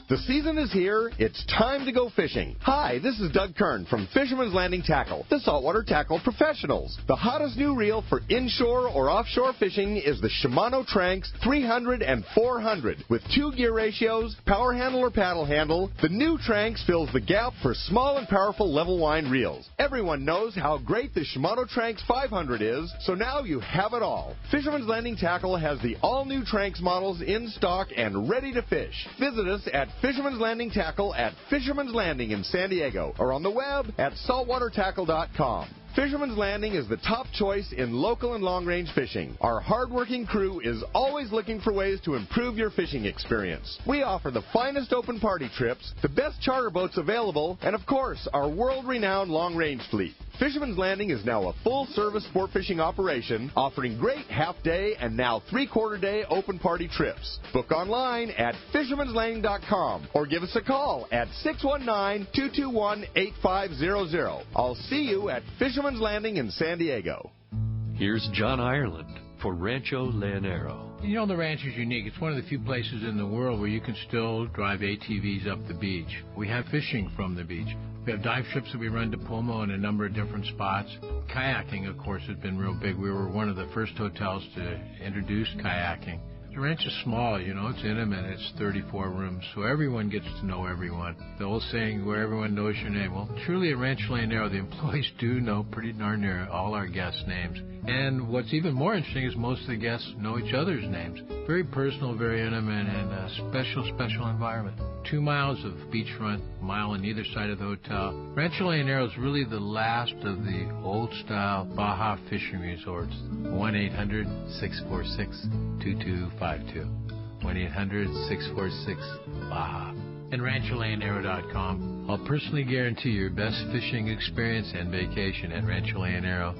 The season is here. It's time to go fishing. Hi, this is Doug Kern from Fisherman's Landing Tackle, the saltwater tackle professionals. The hottest new reel for inshore or offshore fishing is the Shimano Tranx 300 and 400. With 2 gear ratios, power handle or paddle handle, the new Tranx fills the gap for small and powerful level wind reels. Everyone knows how great the Shimano Tranx 500 is, so now you have it all. Fisherman's Landing Tackle has the all-new Tranx models in stock and ready to fish. Visit us at Fisherman's Landing Tackle at Fisherman's Landing in San Diego or on the web at saltwatertackle.com. Fisherman's Landing is the top choice in local and long-range fishing. Our hard-working crew is always looking for ways to improve your fishing experience. We offer the finest open party trips, the best charter boats available, and of course, our world-renowned long-range fleet. Fisherman's Landing is now a full-service sport fishing operation, offering great half-day and now three-quarter-day open party trips. Book online at fishermanslanding.com or give us a call at 619-221-8500. I'll see you at Fisherman's Landing in San Diego. Here's John Ireland for Rancho Leonero. You know, the ranch is unique. It's one of the few places in the world where you can still drive ATVs up the beach. We have fishing from the beach. We have dive trips that we run to Pomo in a number of different spots. Kayaking, of course, has been real big. We were one of the first hotels to introduce kayaking. The ranch is small, you know, it's intimate. It's 34 rooms, so everyone gets to know everyone. The old saying, where everyone knows your name. Well, truly at Rancho Leonero, the employees do know pretty darn near all our guests' names. And what's even more interesting is most of the guests know each other's names. Very personal, very intimate, and a special, special environment. 2 miles of beachfront, a mile on either side of the hotel. Rancho Leonero is really the last of the old-style Baja fishing resorts. 1-800-646-2252. 1-800-646-BAJA. And RanchoLeonero.com. I'll personally guarantee your best fishing experience and vacation at Rancho Leonero.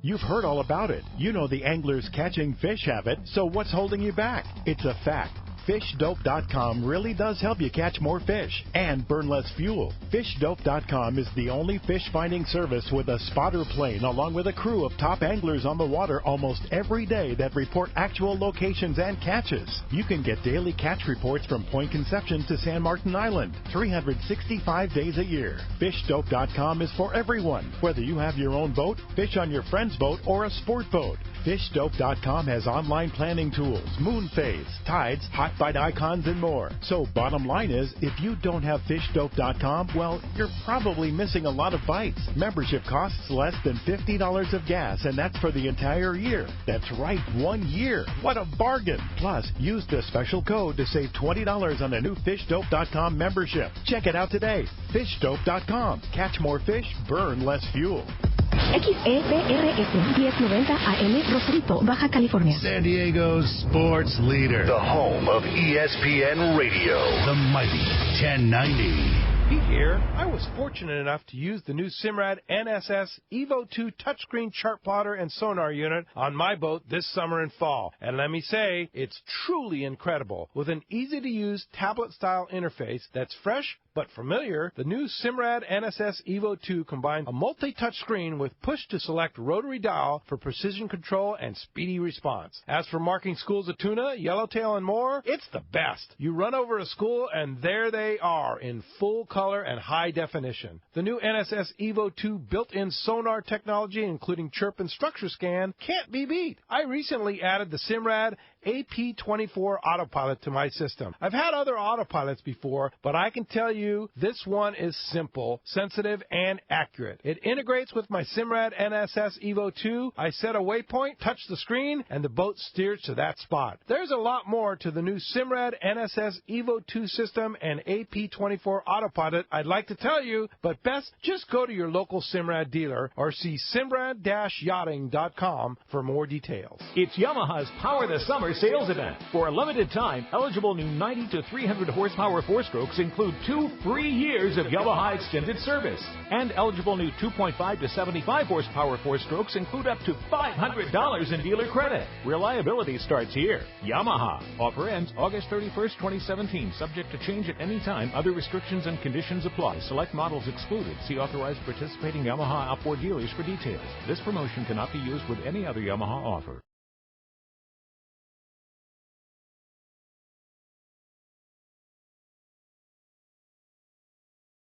You've heard all about it. You know the angler's catching fish habit, so what's holding you back? It's a fact. FishDope.com really does help you catch more fish and burn less fuel. FishDope.com is the only fish finding service with a spotter plane along with a crew of top anglers on the water almost every day that report actual locations and catches. You can get daily catch reports from Point Conception to San Martin Island, 365 days a year. FishDope.com is for everyone, whether you have your own boat, fish on your friend's boat, or a sport boat. FishDope.com has online planning tools, moon phase, tides, hot bite icons, and more. So bottom line is, if you don't have FishDope.com, well, you're probably missing a lot of bites. Membership costs less than $50 of gas, and that's for the entire year. That's right, 1 year. What a bargain. Plus, use the special code to save $20 on a new FishDope.com membership. Check it out today. FishDope.com. Catch more fish, burn less fuel. XEPRS 1090 AM Rosarito, Baja California. San Diego's sports leader. The home of ESPN Radio. The mighty 1090. Pete here. I was fortunate enough to use the new Simrad NSS Evo 2 touchscreen chart plotter and sonar unit on my boat this summer and fall. And let me say, it's truly incredible. With an easy-to-use tablet-style interface that's fresh but familiar, the new Simrad NSS Evo 2 combines a multi-touch screen with push-to-select rotary dial for precision control and speedy response. As for marking schools of tuna, yellowtail, and more, it's the best. You run over a school, and there they are in full color and high definition. The new NSS Evo 2 built-in sonar technology, including chirp and structure scan, can't be beat. I recently added the Simrad AP24 autopilot to my system. I've had other autopilots before, but I can tell you this one is simple, sensitive, and accurate. It integrates with my Simrad NSS Evo 2. I set a waypoint, touch the screen, and the boat steers to that spot. There's a lot more to the new Simrad NSS Evo 2 system and AP24 autopilot I'd like to tell you, but best just go to your local Simrad dealer or see simrad-yachting.com for more details. It's Yamaha's Power the Summer sales event. For a limited time, eligible new 90 to 300 horsepower four-strokes include 2 free years of Yamaha extended service. And eligible new 2.5 to 75 horsepower four-strokes include up to $500 in dealer credit. Reliability starts here. Yamaha. Offer ends August 31st, 2017. Subject to change at any time. Other restrictions and conditions apply. Select models excluded. See authorized participating Yamaha outboard dealers for details. This promotion cannot be used with any other Yamaha offer.